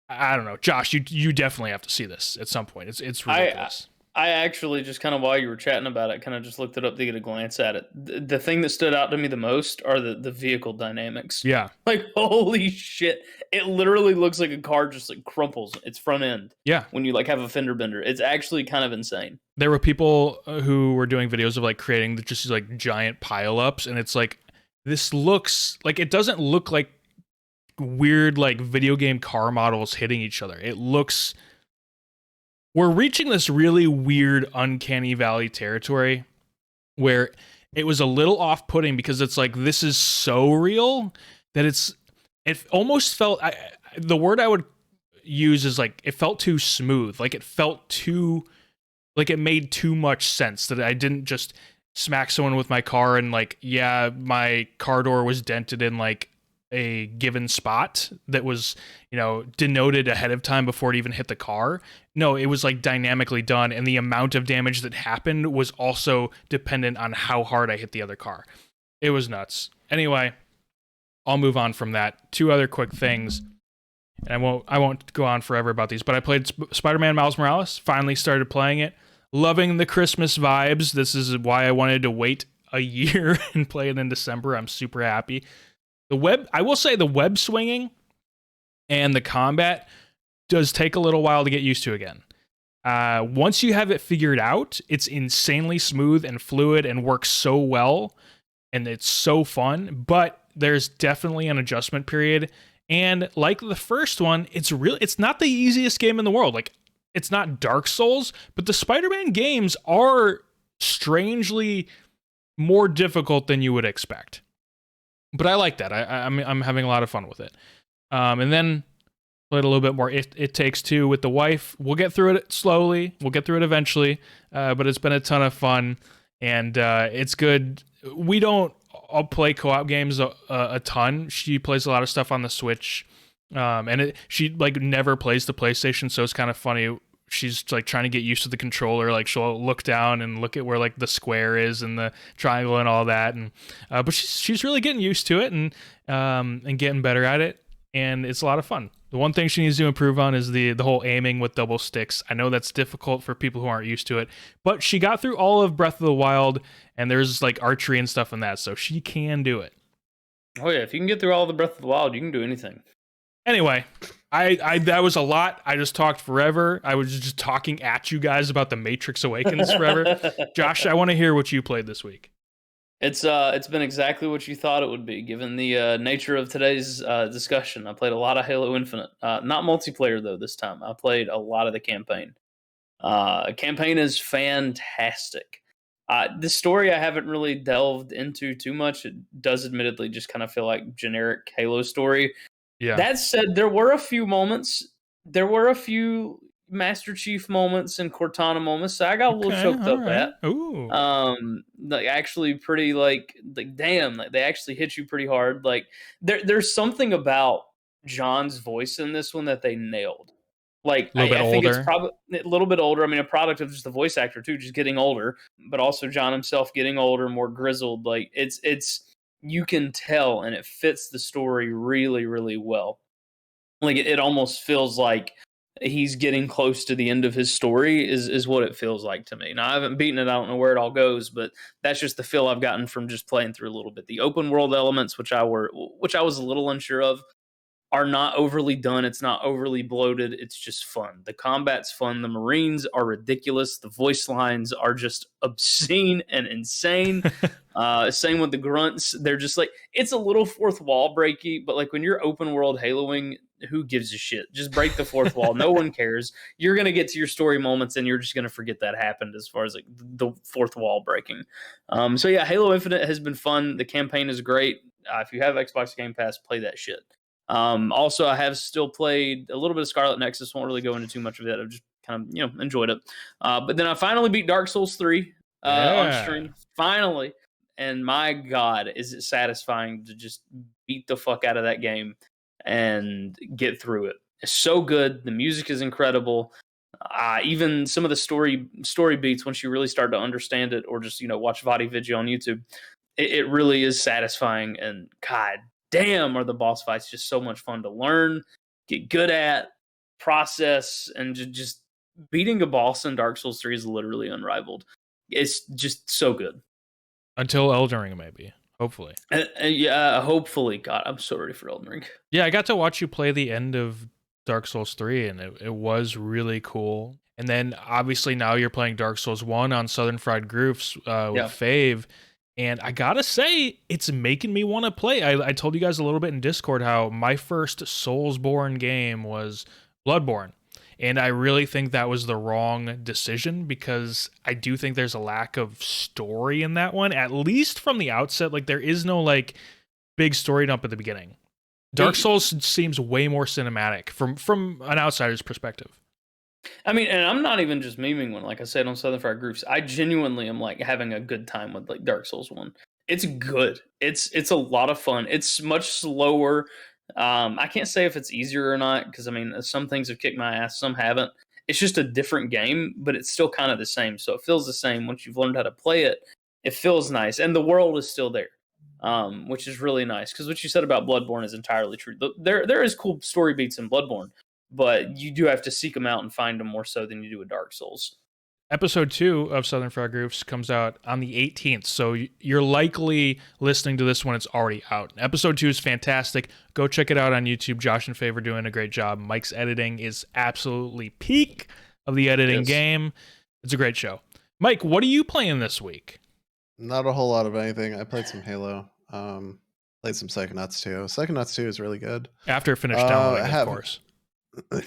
I don't know, Josh, you definitely have to see this at some point. It's ridiculous. I actually just kind of, while you were chatting about it, kind of just looked it up to get a glance at it. The thing that stood out to me the most are the vehicle dynamics. Yeah. Like, holy shit. It literally looks like a car just like crumples its front end. Yeah. When you like have a fender bender. It's actually kind of insane. There were people who were doing videos of like creating just like giant pileups, and it's like, this looks like, it doesn't look like weird like video game car models hitting each other. It looks, we're reaching this really weird uncanny valley territory where it was a little off-putting because it's like, this is so real that it almost felt, the word I would use is like, it felt too smooth. Like it felt too, like it made too much sense that I didn't just smack someone with my car and like, yeah, my car door was dented in like a given spot that was, you know, denoted ahead of time before it even hit the car. No, it was like dynamically done, and the amount of damage that happened was also dependent on how hard I hit the other car. It was nuts. Anyway, I'll move on from that. Two other quick things, and I won't go on forever about these, but I played Spider-Man Miles Morales, finally started playing it, loving the Christmas vibes. This is why I wanted to wait a year and play it in December. I'm super happy. I will say the web swinging and the combat does take a little while to get used to again. Once you have it figured out, it's insanely smooth and fluid and works so well, and it's so fun, but there's definitely an adjustment period. And like the first one, it's not the easiest game in the world. Like, it's not Dark Souls, but the Spider-Man games are strangely more difficult than you would expect. But I like that. I'm having a lot of fun with it. And then played a little bit more It Takes Two with the wife. We'll get through it slowly. We'll get through it eventually. But it's been a ton of fun, and it's good. We don't all play co-op games a ton. She plays a lot of stuff on the Switch, and she like never plays the PlayStation, so it's kind of funny. she's like trying to get used to the controller. Like she'll look down and look at where like the square is and the triangle and all that. And but she's really getting used to it and getting better at it. And it's a lot of fun. The one thing she needs to improve on is the whole aiming with double sticks. I know that's difficult for people who aren't used to it, but she got through all of Breath of the Wild, and there's like archery and stuff in that, so she can do it. Oh yeah, if you can get through all the Breath of the Wild, you can do anything. Anyway, I that was a lot. I just talked forever. I was just talking at you guys about the Matrix Awakens forever. Josh, I want to hear what you played this week. It's been exactly what you thought it would be, given the nature of today's discussion. I played a lot of Halo Infinite, not multiplayer though this time. I played a lot of the campaign. Campaign is fantastic. The story I haven't really delved into too much. It does admittedly just kind of feel like generic Halo story. Yeah. That said, there were a few moments. There were a few Master Chief moments and Cortana moments. So I got a little choked up at. Ooh. Like actually pretty like damn, like they actually hit you pretty hard. Like there's something about John's voice in this one that they nailed. Like I think it's probably a little bit older. I mean, a product of just the voice actor too, just getting older, but also John himself getting older, more grizzled. Like it's you can tell, and it fits the story really, really well. Like it almost feels like he's getting close to the end of his story is what it feels like to me. Now I haven't beaten it. I don't know where it all goes, but that's just the feel I've gotten from just playing through a little bit. The open world elements, which I was a little unsure of, are not overly done. It's not overly bloated. It's just fun. The combat's fun. The Marines are ridiculous. The voice lines are just obscene and insane. Same with the grunts. They're just like, it's a little fourth wall breaky, but like when you're open world Haloing, who gives a shit? Just break the fourth wall. No one cares. You're going to get to your story moments and you're just going to forget that happened as far as like the fourth wall breaking. So yeah, Halo Infinite has been fun. The campaign is great. If you have Xbox Game Pass, play that shit. Also, I have still played a little bit of Scarlet Nexus. Won't really go into too much of it. I've just kind of, enjoyed it. But then I finally beat Dark Souls 3 on stream. Finally. And my God, is it satisfying to just beat the fuck out of that game and get through it. It's so good. The music is incredible. Even some of the story beats, once you really start to understand it or just, watch Vadi Video on YouTube, it really is satisfying. And God damn, are the boss fights just so much fun to learn, get good at, process, and just beating a boss in Dark Souls 3 is literally unrivaled. It's just so good. Until Elden Ring, maybe. Hopefully. Yeah, hopefully. God, I'm so ready for Elden Ring. Yeah, I got to watch you play the end of Dark Souls 3, and it was really cool. And then, obviously, now you're playing Dark Souls 1 on Southern Fried Groofs with Fave. And I gotta say, it's making me want to play. I told you guys a little bit in Discord how my first Soulsborne game was Bloodborne. And I really think that was the wrong decision because I do think there's a lack of story in that one, at least from the outset. Like, there is no, big story dump at the beginning. Dark Souls seems way more cinematic from an outsider's perspective. I mean, and I'm not even just memeing when, like I said on Southern Fried Groofs, I genuinely am having a good time with Dark Souls 1. It's good. It's a lot of fun. It's much slower. I can't say if it's easier or not because some things have kicked my ass, some haven't. It's just a different game, but it's still kind of the same. So it feels the same once you've learned how to play it. It feels nice, and the world is still there, which is really nice. Because what you said about Bloodborne is entirely true. There is cool story beats in Bloodborne, but you do have to seek them out and find them more so than you do with Dark Souls. Episode 2 of Southern Fried Groofs comes out on the 18th, so you're likely listening to this when it's already out. Episode 2 is fantastic. Go check it out on YouTube. Josh and Fav are doing a great job. Mike's editing is absolutely peak of the editing game. It's a great show. Mike, what are you playing this week? Not a whole lot of anything. I played some Halo. Played some Psychonauts 2. Psychonauts 2 is really good. After it finished downloading, of course.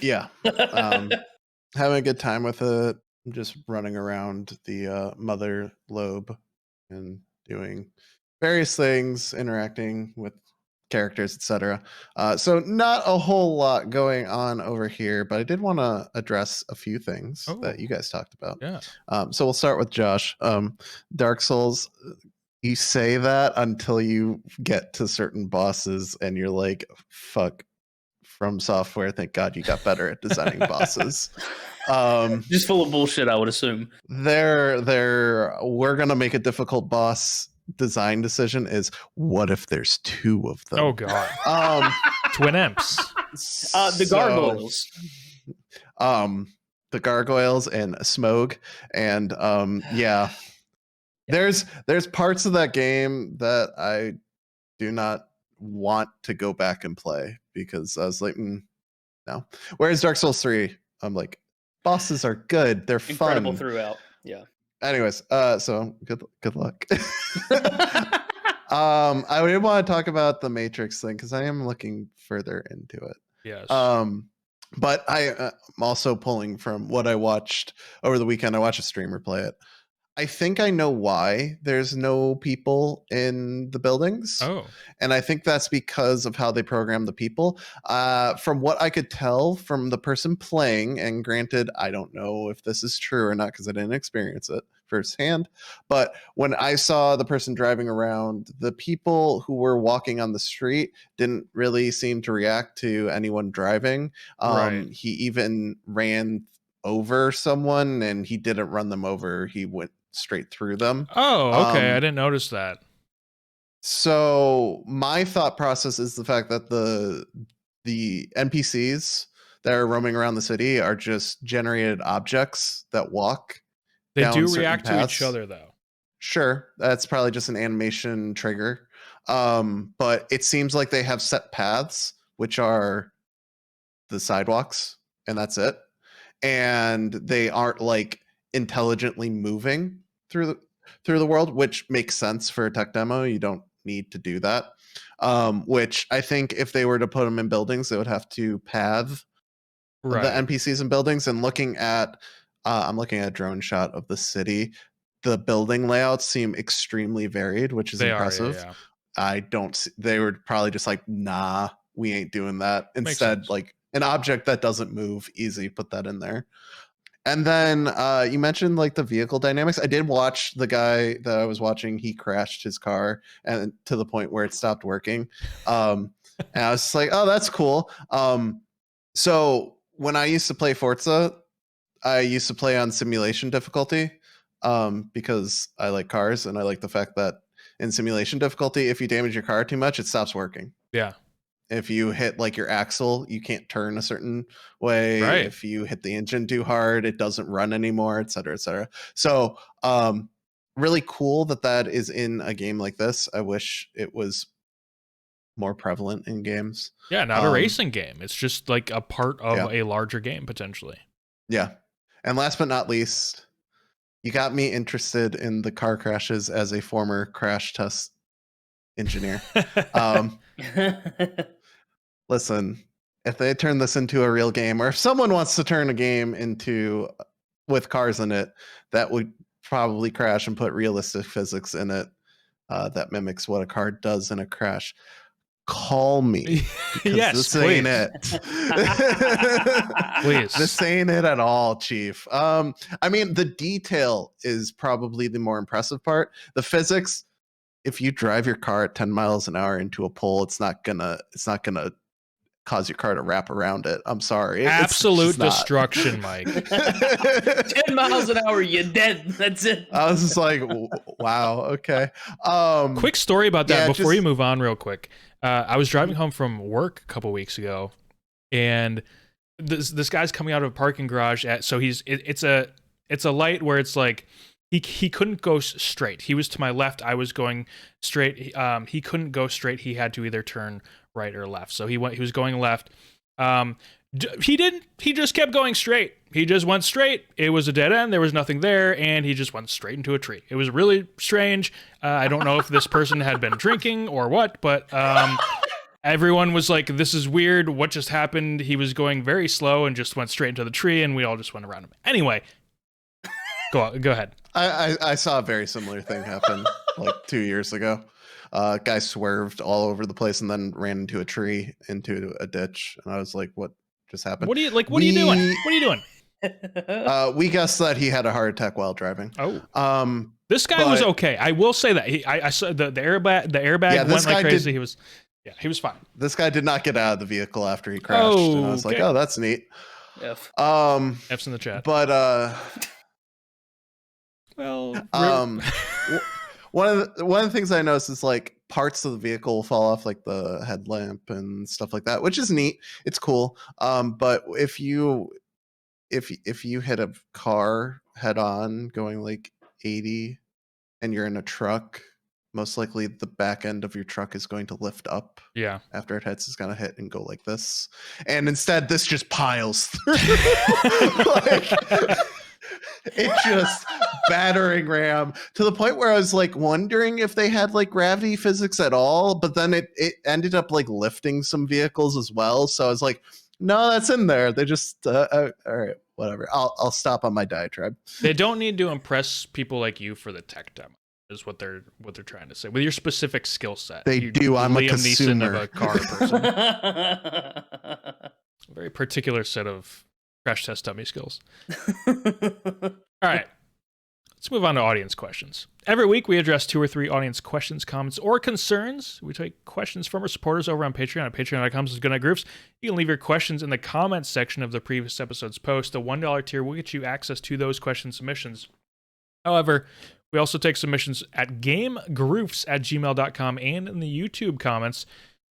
Yeah. Having a good time with it. Just running around the mother lobe and doing various things, interacting with characters, etc. So not a whole lot going on over here, but I did want to address a few things that you guys talked about. Yeah. So we'll start with Josh. Dark Souls, you say that until you get to certain bosses and you're like, fuck, From Software, thank God you got better at designing bosses. Just full of bullshit, I would assume. We're gonna make a difficult boss design decision. Is what if there's two of them? Oh god. Twin imps. The gargoyles. The gargoyles and Smog, and yeah. There's parts of that game that I do not want to go back and play because I was like, no. Whereas Dark Souls 3, I'm like, bosses are good. They're Incredible fun. throughout. Yeah. Anyways, so good luck. I did want to talk about the Matrix thing because I am looking further into it. Yes. But I'm also pulling from what I watched over the weekend. I watched a streamer play it. I think I know why there's no people in the buildings. Oh. And I think that's because of how they program the people. From what I could tell from the person playing, and granted, I don't know if this is true or not because I didn't experience it firsthand. But when I saw the person driving around, the people who were walking on the street didn't really seem to react to anyone driving. Right. He even ran over someone and he didn't run them over. He went straight through them. Oh, okay. I didn't notice that. So my thought process is the fact that the NPCs that are roaming around the city are just generated objects that walk. They down do certain react to paths. each other though. Sure, that's probably just an animation trigger. But it seems like they have set paths, which are the sidewalks, and that's it. And they aren't like intelligently moving through the world, which makes sense for a tech demo. You don't need to do that. Which I think if they were to put them in buildings, they would have to path the NPCs in buildings. And looking at, I'm looking at a drone shot of the city. The building layouts seem extremely varied, which is impressive. Yeah. I don't. They were probably just like, nah, we ain't doing that. Instead, like an object that doesn't move, easy, put that in there. And then you mentioned like the vehicle dynamics. I did watch the guy that I was watching. He crashed his car and to the point where it stopped working. And I was like, oh, that's cool. So when I used to play Forza, I used to play on simulation difficulty because I like cars and I like the fact that in simulation difficulty, if you damage your car too much, it stops working. Yeah. If you hit like your axle, you can't turn a certain way. Right. If you hit the engine too hard, it doesn't run anymore, et cetera, et cetera. So really cool that is in a game like this. I wish it was more prevalent in games. Yeah, not a racing game. It's just like a part of a larger game, potentially. Yeah. And last but not least, you got me interested in the car crashes as a former crash test engineer. Listen, if they turn this into a real game, or if someone wants to turn a game into with cars in it, that would probably crash and put realistic physics in it that mimics what a car does in a crash. Call me. Yes, this please. ain't it. Please. This ain't it at all, Chief. I mean, the detail is probably the more impressive part. The physics, if you drive your car at 10 miles an hour into a pole, it's not gonna cause your car to wrap around it. I'm sorry. Absolute destruction, Mike. 10 miles an hour, you're dead. That's it. I was just like, wow, okay. Quick story about that before you move on real quick. I was driving home from work a couple weeks ago, and this guy's coming out of a parking garage so it's a light where it's like he couldn't go straight. He was to my left, I was going straight. He couldn't go straight. He had to either turn right or left. So he was going left. He just kept going straight. He just went straight. It was a dead end. There was nothing there, and he just went straight into a tree. It was really strange. I don't know if this person had been drinking or what, but everyone was like, this is weird. What just happened? He was going very slow and just went straight into the tree, and we all just went around him. Anyway, go ahead. I saw a very similar thing happen like 2 years ago. Guy swerved all over the place and then ran into a tree, into a ditch, and I was like, "What just happened?" What are you doing? What are you doing? We guessed that he had a heart attack while driving. Oh, this guy was okay. I will say that I saw the airbag. The airbag went like crazy. He was fine. This guy did not get out of the vehicle after he crashed, and I was like, "Oh, that's neat." F. F's in the chat. But Well, one of the things I noticed is like parts of the vehicle will fall off, like the headlamp and stuff like that, which is neat. It's cool. But if you hit a car head on going like 80 and you're in a truck, most likely the back end of your truck is going to lift up. Yeah. After it hits, it's gonna hit and go like this. And instead, this just piles through. Like, it just battering ram to the point where I was like wondering if they had like gravity physics at all. But then it ended up like lifting some vehicles as well. So I was like, no, that's in there. They just all right, whatever. I'll stop on my diatribe. They don't need to impress people like you for the tech demo, is what they're trying to say. With your specific skill set. They do. I'm Liam a consumer. Neeson of a car person. A very particular set of crash test dummy skills. All right. Let's move on to audience questions. Every week, we address 2 or 3 audience questions, comments, or concerns. We take questions from our supporters over on Patreon at patreon.com/Goodnight Groofs. You can leave your questions in the comments section of the previous episode's post. The $1 tier will get you access to those question submissions. However, we also take submissions at gamegroofs@gmail.com and in the YouTube comments,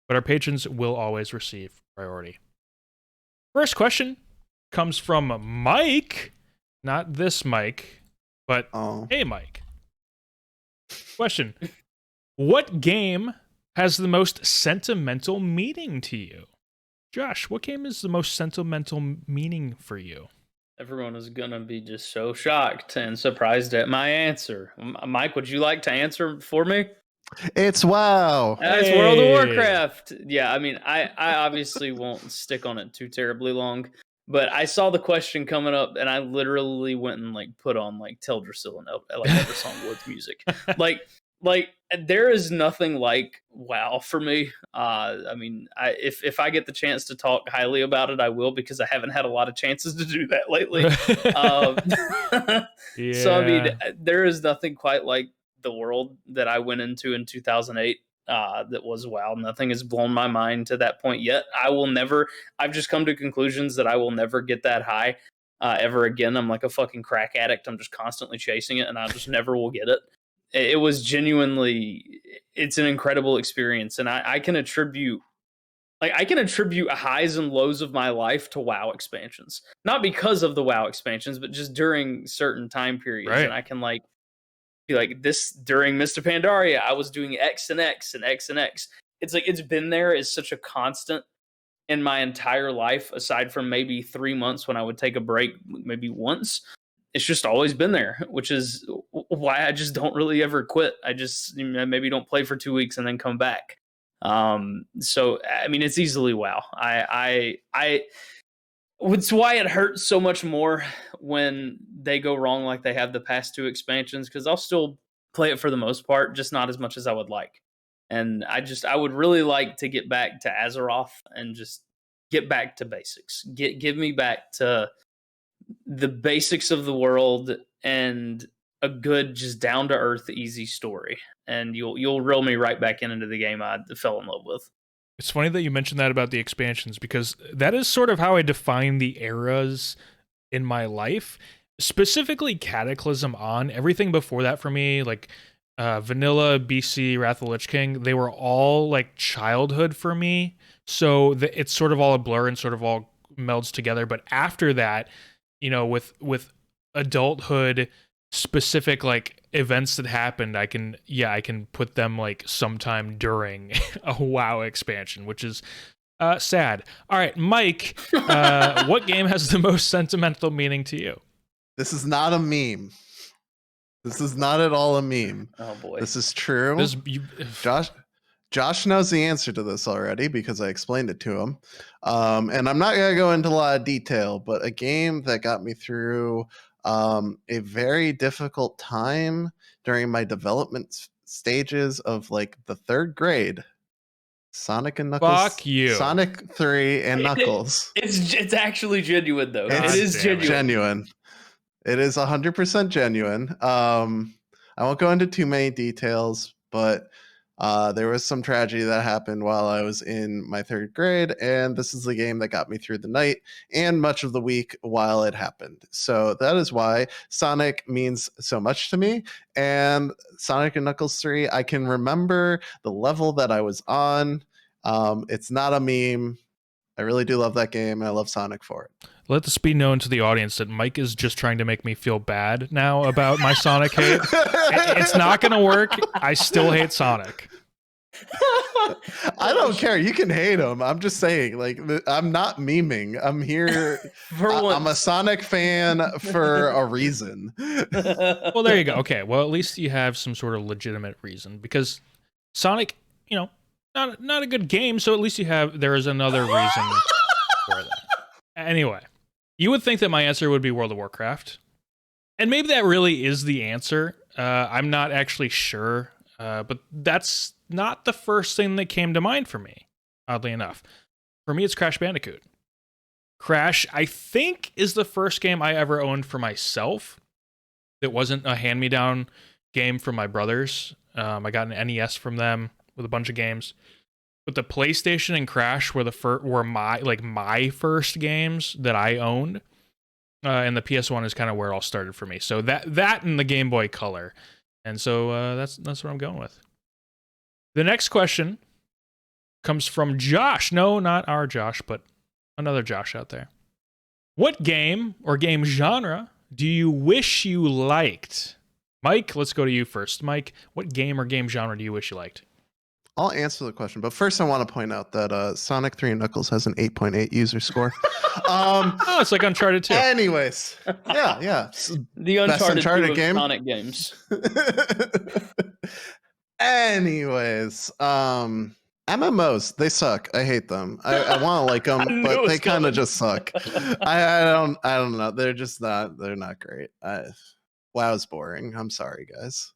but our patrons will always receive priority. First question comes from Mike. Not this Mike, but hey, Mike. Question. What game has the most sentimental meaning to you? Josh, what game is the most sentimental meaning for you? Everyone is going to be just so shocked and surprised at my answer. Mike, would you like to answer for me? It's WoW. It's World of Warcraft. Yeah, I mean, I obviously won't stick on it too terribly long, but I saw the question coming up and I literally went and like put on like Teldrassil and like Eversong Woods music. Like there is nothing like WoW for me. I mean, if I get the chance to talk highly about it, I will, because I haven't had a lot of chances to do that lately. Yeah. So I mean, there is nothing quite like the world that I went into in 2008. That was WoW. Nothing has blown my mind to that point yet. I've just come to conclusions that I will never get that high ever again. I'm like a fucking crack addict. I'm just constantly chasing it and I just never will get it. It was genuinely, it's an incredible experience. And I can attribute highs and lows of my life to WoW expansions. Not because of the WoW expansions, but just during certain time periods. Right. And I can like, be like, this during Mr. Pandaria, I was doing X and X and X and X. It's like, it's been there as such a constant in my entire life, aside from maybe 3 months when I would take a break, maybe once. It's just always been there, which is why I just don't really ever quit. I just maybe don't play for 2 weeks and then come back. So, I mean, it's easily WoW. It's why it hurts so much more when they go wrong like they have the past 2 expansions, because I'll still play it for the most part, just not as much as I would like. And I would really like to get back to Azeroth and just get back to basics. Give me back to the basics of the world and a good, just down to earth, easy story. And you'll reel me right back into the game I fell in love with. It's funny that you mentioned that about the expansions, because that is sort of how I define the eras in my life, specifically Cataclysm on. Everything before that for me, like Vanilla, BC, Wrath of the Lich King, they were all like childhood for me. So it's sort of all a blur and sort of all melds together. But after that, you know, with adulthood, specific like events that happened, I can put them like sometime during a WoW expansion, which is sad. All right, Mike, what game has the most sentimental meaning to you? This is not a meme. This is not at all a meme. Oh boy, this is true. Josh knows the answer to this already because I explained it to him. And I'm not gonna go into a lot of detail, but a game that got me through a very difficult time during my development stages of like the 3rd grade. Sonic and Knuckles. Fuck you. Sonic 3 and Knuckles. It's actually genuine though. It is genuine. It is 100% genuine. I won't go into too many details, but There was some tragedy that happened while I was in my 3rd grade, and this is the game that got me through the night and much of the week while it happened. So that is why Sonic means so much to me. And Sonic and Knuckles 3, I can remember the level that I was on. It's not a meme. I really do love that game, and I love Sonic for it. Let this be known to the audience that Mike is just trying to make me feel bad now about my Sonic hate. It's not going to work. I still hate Sonic. I don't care. You can hate him. I'm just saying, like, I'm not memeing. I'm here. I'm a Sonic fan for a reason. Well, there you go. Okay. Well, at least you have some sort of legitimate reason, because Sonic, not a good game. So at least there is another reason for that. Anyway, you would think that my answer would be World of Warcraft. And maybe that really is the answer. I'm not actually sure. But that's not the first thing that came to mind for me, oddly enough. For me, it's Crash Bandicoot. Crash, I think, is the first game I ever owned for myself. It wasn't a hand-me-down game from my brothers. I got an NES from them with a bunch of games. But the PlayStation and Crash were my first games that I owned. And the PS1 is kind of where it all started for me. So that and the Game Boy Color. And so that's what I'm going with. The next question comes from Josh. No, not our Josh, but another Josh out there. What game or game genre do you wish you liked? Mike, let's go to you first. Mike, what game or game genre do you wish you liked? I'll answer the question, but first I want to point out that Sonic 3 and Knuckles has an 8.8 user score. Oh, it's like Uncharted 2. Anyways, yeah. The Uncharted game. Sonic games. Anyways, MMOs, they suck. I hate them. I want to like them, but they kind of just suck. I don't know. They're just not. They're not great. WoW's boring. I'm sorry, guys.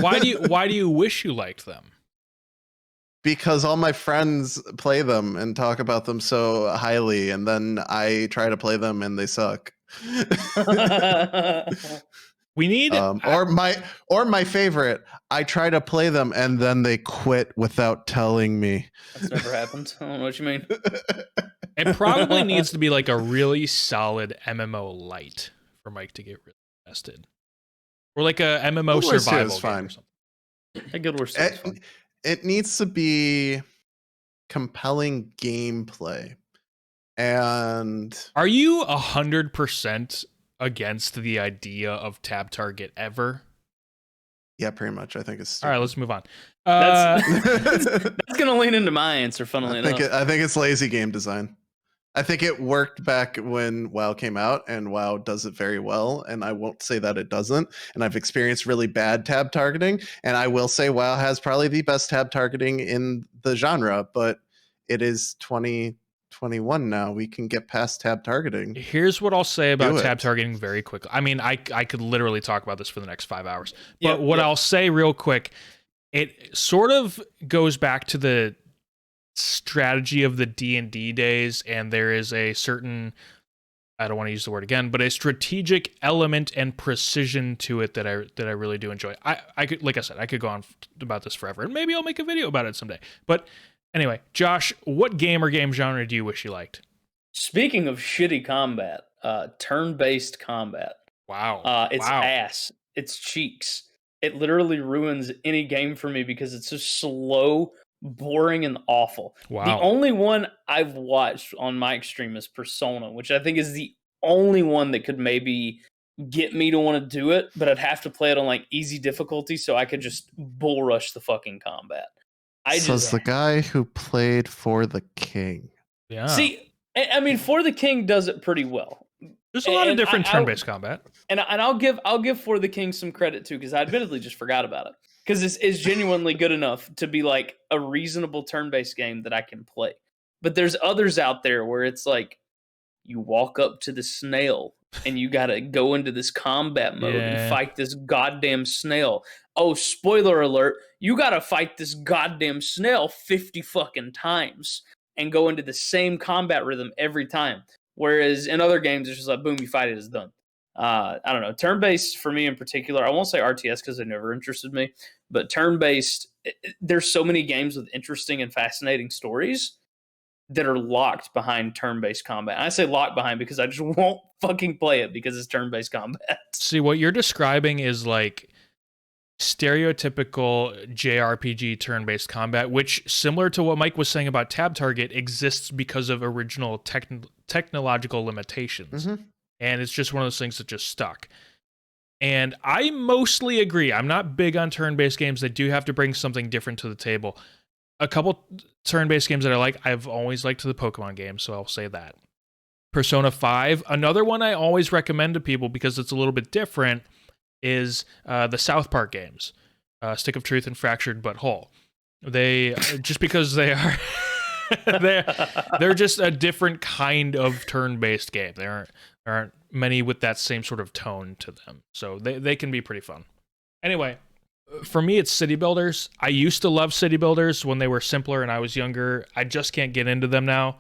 Why do you wish you liked them? Because all my friends play them and talk about them so highly, and then I try to play them and they suck. We need or my favorite, I try to play them and then they quit without telling me. That's never happened. I don't know what you mean. It probably needs to be like a really solid MMO light for Mike to get really invested. Or like a MMO survival game or something. A Guild Wars 2 is fun. It needs to be compelling gameplay. And are you 100% against the idea of tab target ever? Yeah, pretty much. I think it's stupid. All right, let's move on. That's going to lean into my answer, funnily enough. I think it's lazy game design. I think it worked back when WoW came out, and WoW does it very well, and I won't say that it doesn't. And I've experienced really bad tab targeting, and I will say WoW has probably the best tab targeting in the genre, but it is 2021 now. We can get past tab targeting. Here's what I'll say about tab targeting very quickly. I mean, I could literally talk about this for the next 5 hours. But I'll say real quick, it sort of goes back to the strategy of the D&D days, and there is a certain, I don't want to use the word again, but a strategic element and precision to it that I really do enjoy. I could, like I said, I could go on about this forever, and maybe I'll make a video about it someday. But anyway, Josh, what game or game genre do you wish you liked? Speaking of shitty combat, turn-based combat. Wow. It's ass. It's cheeks. It literally ruins any game for me because it's so slow, boring, and awful. Wow. The only one I've watched on my extreme is Persona, which I think is the only one that could maybe get me to want to do it, but I'd have to play it on like easy difficulty so I could just bull rush the fucking combat. Says the guy who played For the King. Yeah. See, I mean, For the King does it pretty well. There's a lot of different turn-based combat. And I'll give For the King some credit too, because I admittedly just forgot about it. Because it's genuinely good enough to be like a reasonable turn-based game that I can play. But there's others out there where it's like you walk up to the snail and you gotta go into this combat mode and fight this goddamn snail. Oh, spoiler alert, you gotta fight this goddamn snail 50 fucking times and go into the same combat rhythm every time. Whereas in other games, it's just like, boom, you fight it, it's done. I don't know. Turn-based for me in particular, I won't say RTS because it never interested me, but turn-based, there's so many games with interesting and fascinating stories that are locked behind turn-based combat. I say locked behind because I just won't fucking play it because it's turn-based combat. See, what you're describing is like stereotypical JRPG turn-based combat, which, similar to what Mike was saying about Tab Target, exists because of original technological limitations. Mm-hmm. And it's just one of those things that just stuck. And I mostly agree. I'm not big on turn-based games that do have to bring something different to the table. A couple turn-based games that I like, I've always liked the Pokemon games, so I'll say that. Persona 5, another one I always recommend to people because it's a little bit different, is the South Park games, Stick of Truth and Fractured But Whole. They, just because they are, they're just a different kind of turn-based game. There aren't many with that same sort of tone to them, so they can be pretty fun. Anyway, for me, it's city builders. I used to love city builders when they were simpler and I was younger. I just can't get into them now.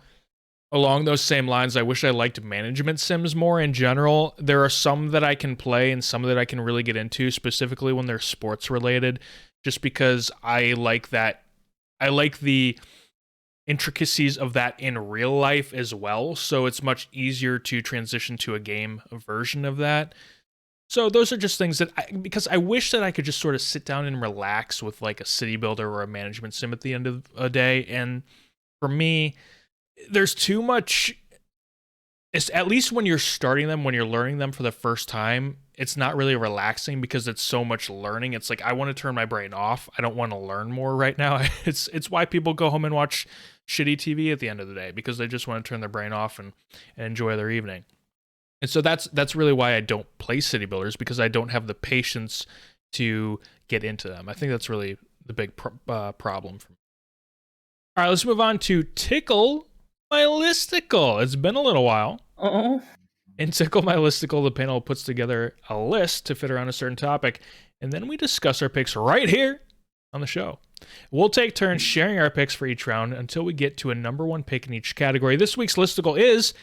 Along those same lines, I wish I liked management sims more in general. There are some that I can play and some that I can really get into, specifically when they're sports related, just because I like that. I like the intricacies of that in real life as well, so it's much easier to transition to a game version of that. So those are just things that because I wish that I could just sort of sit down and relax with like a city builder or a management sim at the end of a day. And for me, there's too much, it's, at least when you're starting them, when you're learning them for the first time, it's not really relaxing because it's so much learning. It's like, I want to turn my brain off. I don't want to learn more right now. It's why people go home and watch shitty TV at the end of the day, because they just want to turn their brain off and enjoy their evening. And so that's really why I don't play city builders, because I don't have the patience to get into them. I think that's really the big problem for me. All right, let's move on to Tickle My Listicle. It's been a little while. Oh. In Tickle My Listicle, the panel puts together a list to fit around a certain topic, and then we discuss our picks right here on the show. We'll take turns sharing our picks for each round until we get to a number one pick in each category. This week's Listicle is,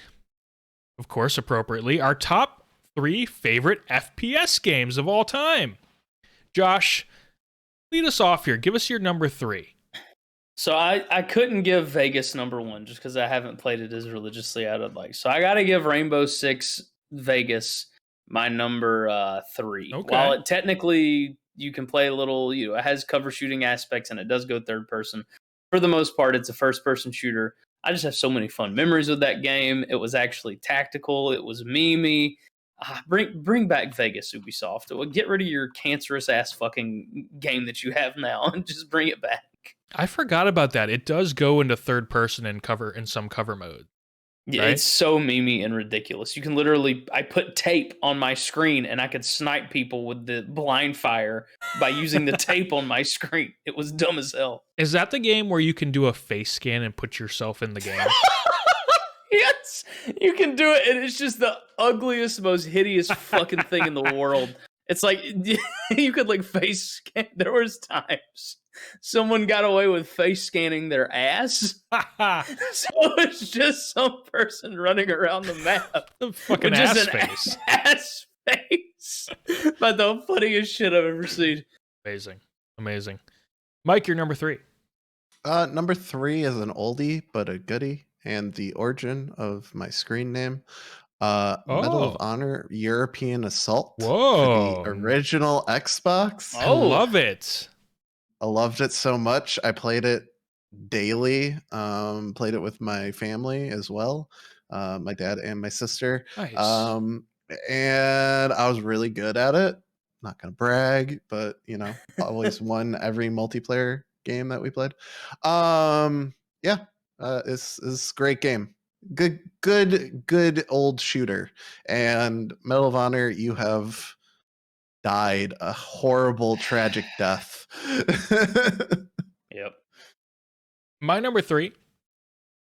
of course, appropriately, our top 3 favorite FPS games of all time. Josh, lead us off here. Give us your number 3. So I couldn't give Vegas number 1 just because I haven't played it as religiously as I'd like. So I got to give Rainbow Six Vegas my number 3. Okay. While it technically you can play a little, it has cover shooting aspects and it does go third person. For the most part, it's a first person shooter. I just have so many fun memories with that game. It was actually tactical. It was memey. Bring back Vegas, Ubisoft. Get rid of your cancerous ass fucking game that you have now and just bring it back. I forgot about that. It does go into third person in some cover mode. Yeah, right? It's so memey and ridiculous. You can literally, I put tape on my screen and I could snipe people with the blind fire by using the tape on my screen. It was dumb as hell. Is that the game where you can do a face scan and put yourself in the game? Yes, you can do it, and it's just the ugliest, most hideous fucking thing in the world. It's like you could like face scan. There was times someone got away with face scanning their ass, so it's just some person running around the map, The fucking with ass just an face. ass face. But the funniest shit I've ever seen. Amazing. Mike, you're number 3. Number 3 is an oldie but a goodie, and the origin of my screen name. Medal of Honor European Assault. Whoa. For the original Xbox. I love it. I loved it so much. I played it daily. Played it with my family as well. My dad and my sister. Nice. And I was really good at it. Not gonna brag, but always won every multiplayer game that we played. It's a great game. Good old shooter. And Medal of Honor, you have died a horrible, tragic death. Yep. My number 3,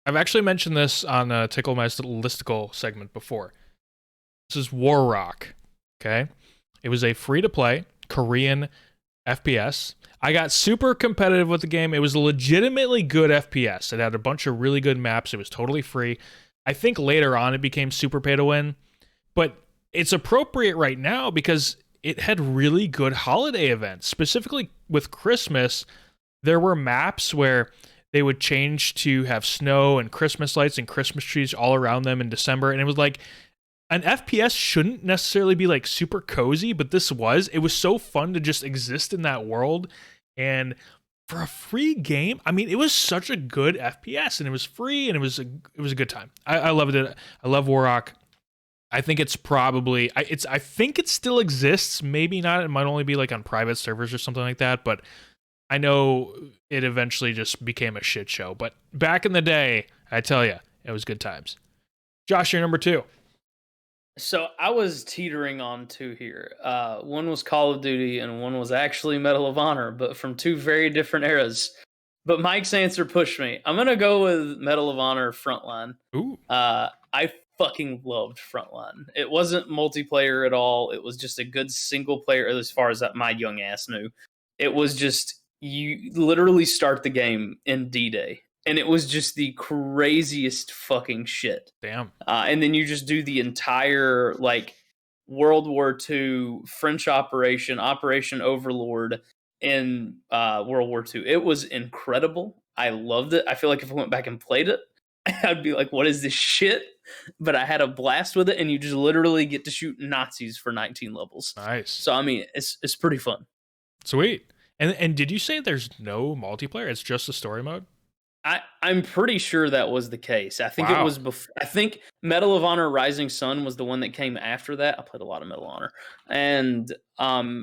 I've actually mentioned this on a Tickle My Listicle segment before. This is War Rock. Okay? It was a free-to-play Korean FPS. I got super competitive with the game. It was a legitimately good FPS. It had a bunch of really good maps. It was totally free. I think later on it became super pay to win. But it's appropriate right now because it had really good holiday events. Specifically with Christmas, there were maps where they would change to have snow and Christmas lights and Christmas trees all around them in December. And it was like, an FPS shouldn't necessarily be like super cozy, but this was. It was so fun to just exist in that world. And for a free game, I mean, it was such a good FPS, and it was free, and it was a good time. I loved it. I love Warrock. I think it's probably I think it still exists. Maybe not. It might only be like on private servers or something like that. But I know it eventually just became a shit show. But back in the day, I tell you, it was good times. Josh, you're number 2. So I was teetering on 2 here. One was Call of Duty and one was actually Medal of Honor, but from 2 very different eras. But Mike's answer pushed me. I'm going to go with Medal of Honor Frontline. Ooh. I fucking loved Frontline. It wasn't multiplayer at all. It was just a good single player, as far as my young ass knew. It was just, you literally start the game in D-Day. And it was just the craziest fucking shit. Damn. And then you just do the entire, like, World War II French Operation Overlord in World War II. It was incredible. I loved it. I feel like if I went back and played it, I'd be like, what is this shit? But I had a blast with it, and you just literally get to shoot Nazis for 19 levels. Nice. So, I mean, it's pretty fun. Sweet. And did you say there's no multiplayer? It's just a story mode? I'm pretty sure that was the case. I think it was before. I think Medal of Honor Rising Sun was the one that came after that. I played a lot of Medal of Honor. And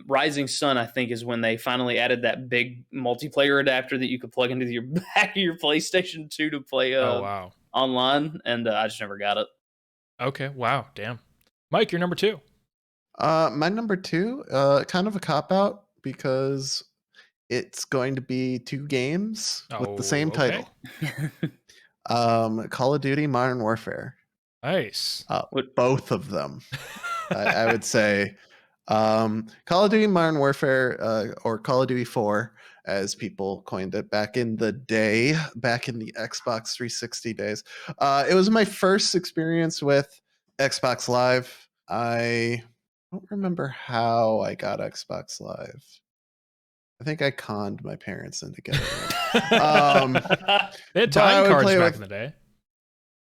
Rising Sun, I think, is when they finally added that big multiplayer adapter that you could plug into your back of your PlayStation 2 to play online. And I just never got it. Okay. Wow. Damn. Mike, you're number 2. My number 2, kind of a cop-out because it's going to be 2 games with the same title. Call of Duty Modern Warfare. Nice. Both of them. I would say Call of Duty Modern Warfare, or Call of Duty 4, as people coined it back in the day, back in the Xbox 360 days. It was my first experience with Xbox Live. I don't remember how I got Xbox Live. I think I conned my parents into getting it. They had time cards back in the day.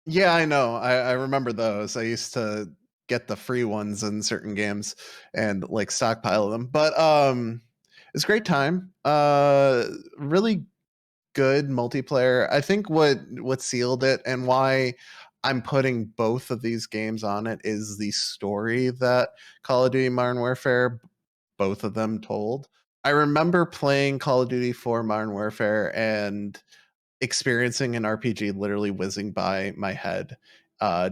Yeah, I know. I remember those. I used to get the free ones in certain games and like stockpile them. But it's a great time. Really good multiplayer. I think what sealed it and why I'm putting both of these games on it is the story that Call of Duty Modern Warfare, both of them, told. I remember playing Call of Duty 4 Modern Warfare and experiencing an RPG literally whizzing by my head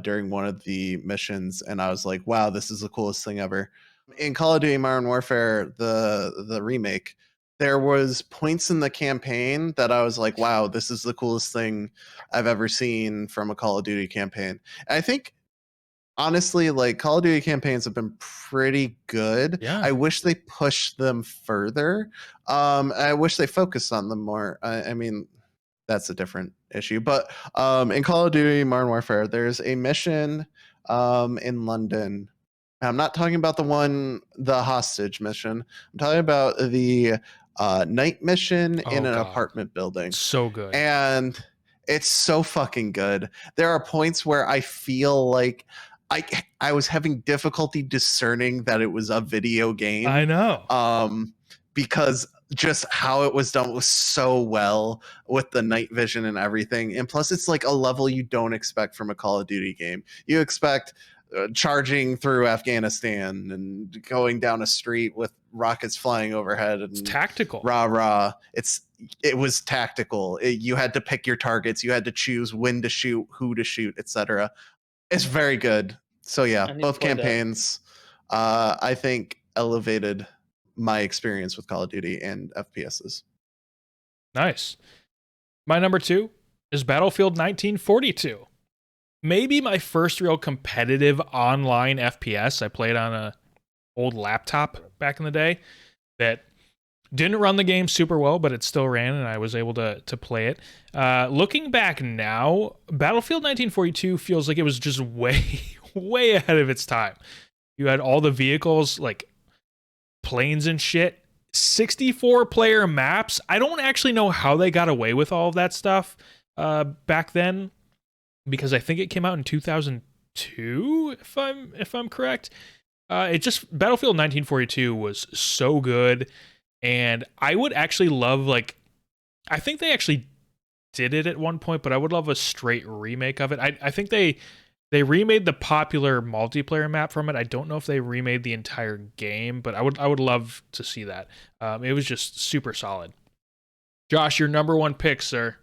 during one of the missions, and I was like, wow, this is the coolest thing ever. In Call of Duty Modern Warfare, the remake, there was points in the campaign that I was like, wow, this is the coolest thing I've ever seen from a Call of Duty campaign. And I think honestly, like, Call of Duty campaigns have been pretty good. Yeah. I wish they pushed them further. I wish they focused on them more. I mean, that's a different issue. But in Call of Duty Modern Warfare, there's a mission in London. I'm not talking about the hostage mission. I'm talking about the night mission in an apartment building. So good. And it's so fucking good. There are points where I feel like I was having difficulty discerning that it was a video game. I know. Because just how it was done was so well with the night vision and everything. And plus, it's like a level you don't expect from a Call of Duty game. You expect charging through Afghanistan and going down a street with rockets flying overhead. And it's tactical. Rah. It was tactical. You had to pick your targets. You had to choose when to shoot, who to shoot, etc. It's very good. So yeah, both campaigns, I think, elevated my experience with Call of Duty and FPSs. Nice. My number 2 is Battlefield 1942. Maybe my first real competitive online FPS. I played on a old laptop back in the day that didn't run the game super well, but it still ran, and I was able to play it. Looking back now, Battlefield 1942 feels like it was just way ahead of its time. You had all the vehicles, like planes and shit. 64 player maps. I don't actually know how they got away with all of that stuff back then, because I think it came out in 2002, if I'm correct. It just Battlefield 1942 was so good, and I would actually love, like, I think they actually did it at one point, but I would love a straight remake of it. I think they remade the popular multiplayer map from it. I don't know if they remade the entire game, but I would love to see that. It was just super solid. Josh, your number one pick, sir.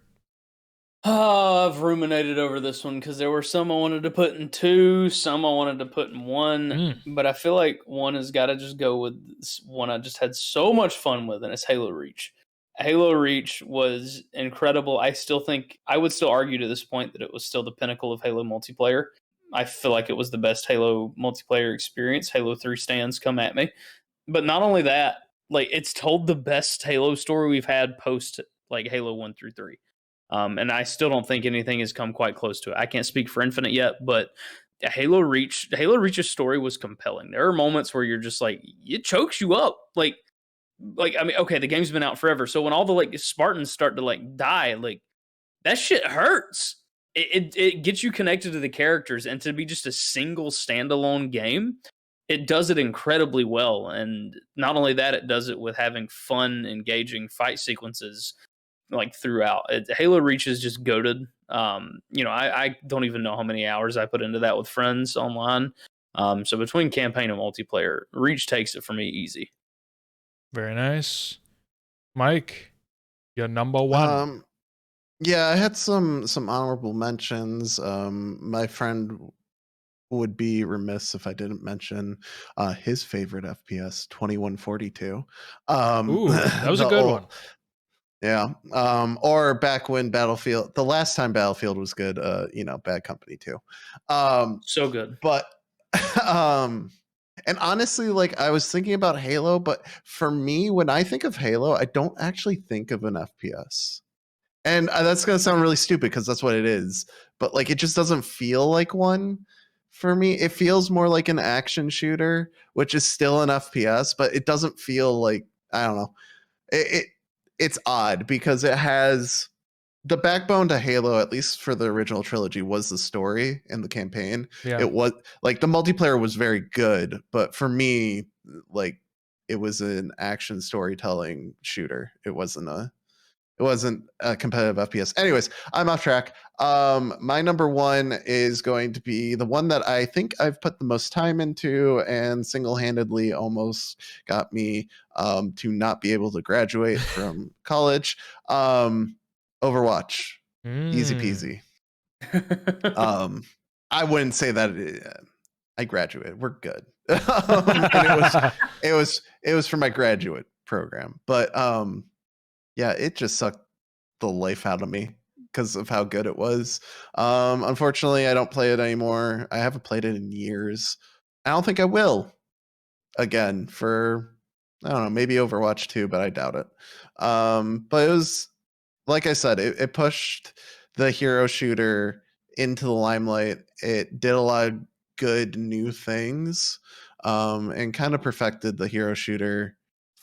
I've ruminated over this one because there were some I wanted to put in 2, some I wanted to put in 1, but I feel like 1 has got to just go with one I just had so much fun with, and it's Halo Reach. Halo Reach was incredible. I would still argue to this point that it was still the pinnacle of Halo multiplayer. I feel like it was the best Halo multiplayer experience. Halo 3 stands, come at me. But not only that, like, it's told the best Halo story we've had post like Halo 1 through 3. And I still don't think anything has come quite close to it. I can't speak for Infinite yet, but Halo Reach's story was compelling. There are moments where you're just like, it chokes you up. Like I mean, okay, the game's been out forever, so when all the like Spartans start to like die, like that shit hurts. It gets you connected to the characters, and to be just a single standalone game, it does it incredibly well. And not only that, it does it with having fun, engaging fight sequences like throughout. Halo Reach is just goated. I don't even know how many hours I put into that with friends online. So between campaign and multiplayer, Reach takes it for me easy. Very nice. Mike, your number one. Yeah, I had some honorable mentions. My friend would be remiss if I didn't mention his favorite FPS, 2142. Ooh, that was a good one. Yeah. Or back when Battlefield, the last time Battlefield was good, Bad Company 2. So good. But and honestly, like, I was thinking about Halo, but for me, when I think of Halo, I don't actually think of an FPS. And that's going to sound really stupid because that's what it is. But like, it just doesn't feel like one for me. It feels more like an action shooter, which is still an FPS, but it doesn't feel like, I don't know. It's odd because it has the backbone to Halo, at least for the original trilogy, was the story and the campaign. Yeah. It was like the multiplayer was very good, but for me, like, it was an action storytelling shooter. It wasn't a competitive FPS. Anyways, I'm off track. My number one is going to be the one that I think I've put the most time into and single-handedly almost got me to not be able to graduate from college. Overwatch. Easy peasy. I wouldn't say that I graduated. We're good. And it was for my graduate program. But yeah, it just sucked the life out of me because of how good it was. Unfortunately, I don't play it anymore. I haven't played it in years. I don't think I will again for, I don't know, maybe Overwatch 2, but I doubt it. But it was, like I said, it pushed the hero shooter into the limelight. It did a lot of good new things, and kind of perfected the hero shooter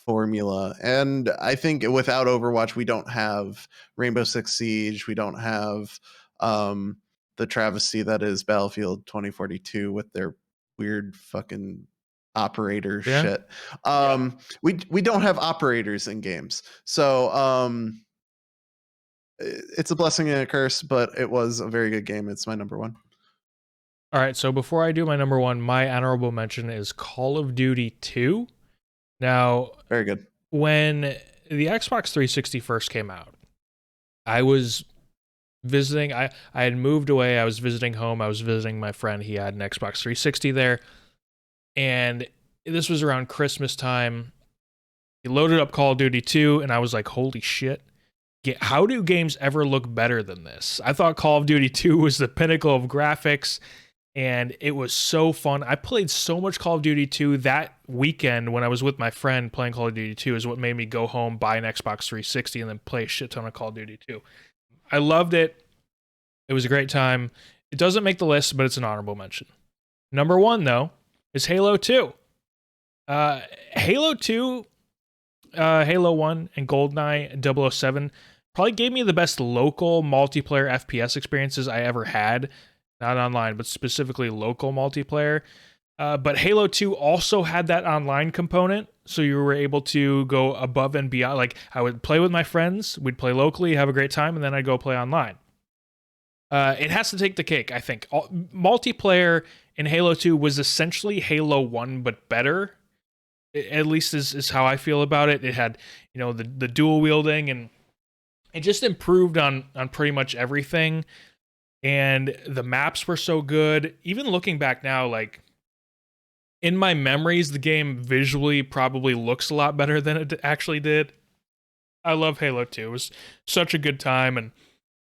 formula. And I think without Overwatch, we don't have Rainbow Six Siege. We don't have the travesty that is Battlefield 2042 with their weird fucking operator shit. We don't have operators in games. So it's a blessing and a curse, but it was a very good game. It's my number one. All right, so before I do my number one, my honorable mention is Call of Duty 2. Now, very good. When the Xbox 360 first came out, I was visiting. I had moved away. I was visiting home. I was visiting my friend. He had an Xbox 360 there. And this was around Christmas time. He loaded up Call of Duty 2, and I was like, holy shit. How do games ever look better than this? I thought Call of Duty 2 was the pinnacle of graphics, and it was so fun. I played so much Call of Duty 2 that weekend when I was with my friend playing Call of Duty 2 is what made me go home, buy an Xbox 360, and then play a shit ton of Call of Duty 2. I loved it. It was a great time. It doesn't make the list, but it's an honorable mention. Number one, though, is Halo 2. Halo 2, Halo 1, and GoldenEye 007 probably gave me the best local multiplayer FPS experiences I ever had. Not online, but specifically local multiplayer. But Halo 2 also had that online component, so you were able to go above and beyond. Like, I would play with my friends, we'd play locally, have a great time, and then I'd go play online. It has to take the cake, I think. Multiplayer in Halo 2 was essentially Halo 1, but better. At least is how I feel about it. It had, the dual wielding, and it just improved on pretty much everything. And the maps were so good. Even looking back now, like, in my memories, the game visually probably looks a lot better than it actually did. I love Halo 2. It was such a good time, and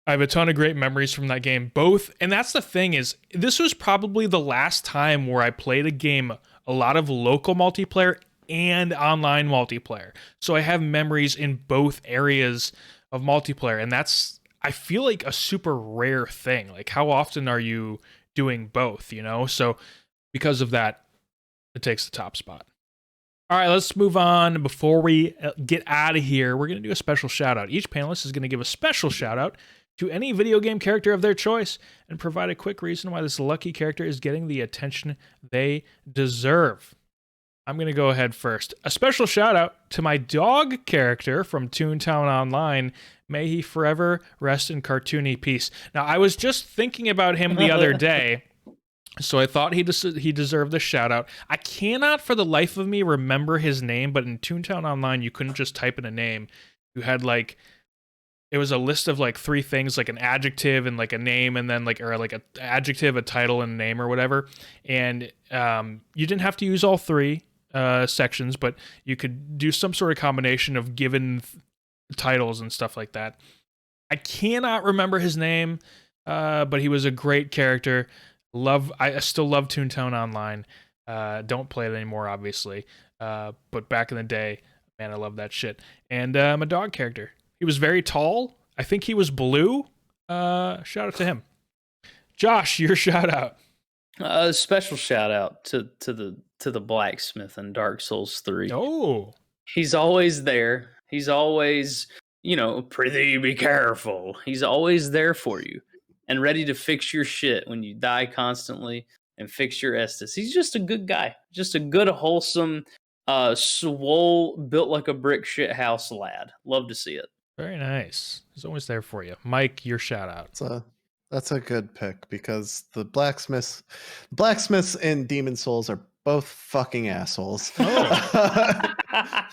I have a ton of great memories from that game. Both, and that's the thing, is this was probably the last time where I played a game, a lot of local multiplayer and online multiplayer. So I have memories in both areas of multiplayer, and that's, I feel like, a super rare thing. Like, how often are you doing both, So because of that, it takes the top spot. All right, let's move on. Before we get out of here, we're going to do a special shout out. Each panelist is going to give a special shout out to any video game character of their choice and provide a quick reason why this lucky character is getting the attention they deserve. I'm going to go ahead first. A special shout out to my dog character from Toontown Online. May he forever rest in cartoony peace. Now, I was just thinking about him the other day, so I thought he deserved the shout out. I cannot for the life of me remember his name, but in Toontown Online, you couldn't just type in a name. You had it was a list of 3 things, like an adjective and a name, and then or an adjective, a title, and a name or whatever. And you didn't have to use all 3 sections, but you could do some sort of combination of given titles and stuff like that. I cannot remember his name, but he was a great character. I still love Toontown Online. Don't play it anymore, obviously. But back in the day, man, I love that shit. And I'm a dog character. He was very tall. I think he was blue. Shout out to him. Josh, your shout out. Special shout out to the blacksmith in Dark Souls 3. Oh, he's always there. He's always, prithee be careful. He's always there for you and ready to fix your shit when you die constantly and fix your Estus. He's just a good guy. Just a good, wholesome, swole, built like a brick shit house lad. Love to see it. Very nice. He's always there for you. Mike, your shout out. That's a good pick because the blacksmiths in Demon Souls are both fucking assholes. Oh.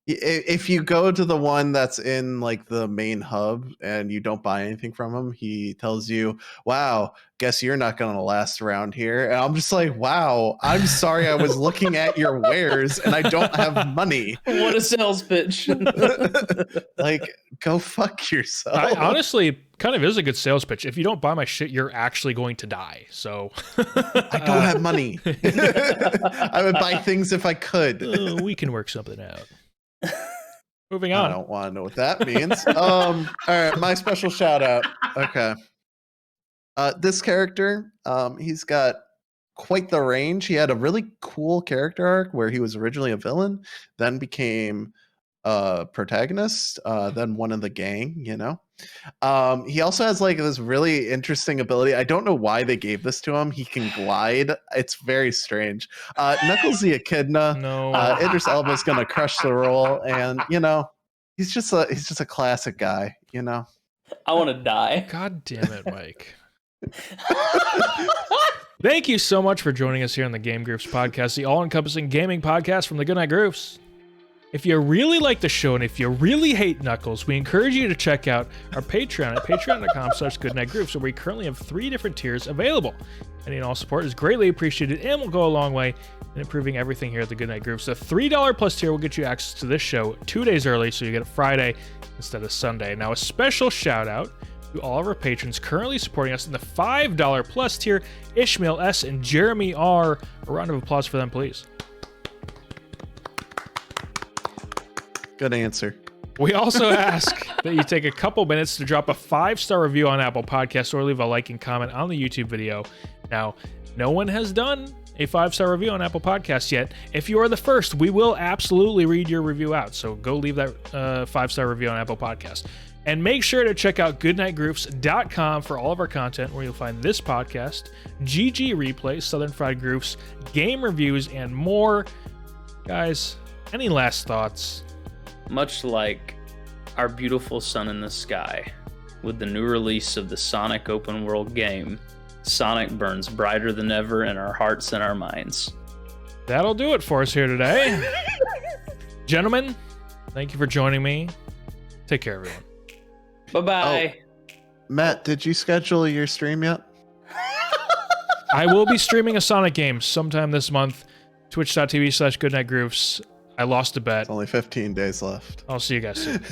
If you go to the one that's in the main hub and you don't buy anything from him, he tells you, "Wow, guess you're not going to last around here." And I'm just like, "Wow, I'm sorry, I was looking at your wares and I don't have money." What a sales pitch. Go fuck yourself. Honestly, kind of is a good sales pitch. If you don't buy my shit, you're actually going to die. So I don't have money. I would buy things if I could. We can work something out. Moving on. I don't want to know what that means. All right, my special shout out. Okay. This character, he's got quite the range. He had a really cool character arc where he was originally a villain, then became a protagonist, then one of the gang, He also has this really interesting ability. I don't know why they gave this to him. He can glide. It's very strange. Knuckles the Echidna. No. Idris Elba is gonna crush the role, and he's just a classic guy. I want to die. God damn it, Mike. Thank you so much for joining us here on the Game Groofs podcast, the all-encompassing gaming podcast from the Goodnight Groofs. If you really like the show and if you really hate Knuckles, we encourage you to check out our Patreon at patreon.com/goodnightgroofs, where we currently have 3 different tiers available. Any and all support is greatly appreciated and will go a long way in improving everything here at the Goodnight Groofs. The $3 plus tier will get you access to this show 2 days early, so you get it Friday instead of Sunday. Now, a special shout out to all of our patrons currently supporting us in the $5 plus tier, Ishmael S. and Jeremy R. A round of applause for them, please. Good answer. We also ask that you take a couple minutes to drop a 5-star review on Apple Podcasts or leave a like and comment on the YouTube video. Now, no one has done a 5-star review on Apple Podcasts yet, if you are the first, we will absolutely read your review out. So go leave that 5-star review on Apple Podcasts. And make sure to check out goodnightgroofs.com for all of our content, where you'll find this podcast, GG replays, Southern Fried Groofs, game reviews, and more. Guys, any last thoughts? Much like our beautiful sun in the sky, with the new release of the Sonic open world game, Sonic burns brighter than ever in our hearts and our minds. That'll do it for us here today. Gentlemen, thank you for joining me. Take care, everyone. Bye-bye. Oh, Matt, did you schedule your stream yet? I will be streaming a Sonic game sometime this month. Twitch.tv/goodnightgroofs. I lost a bet. It's only 15 days left. I'll see you guys soon.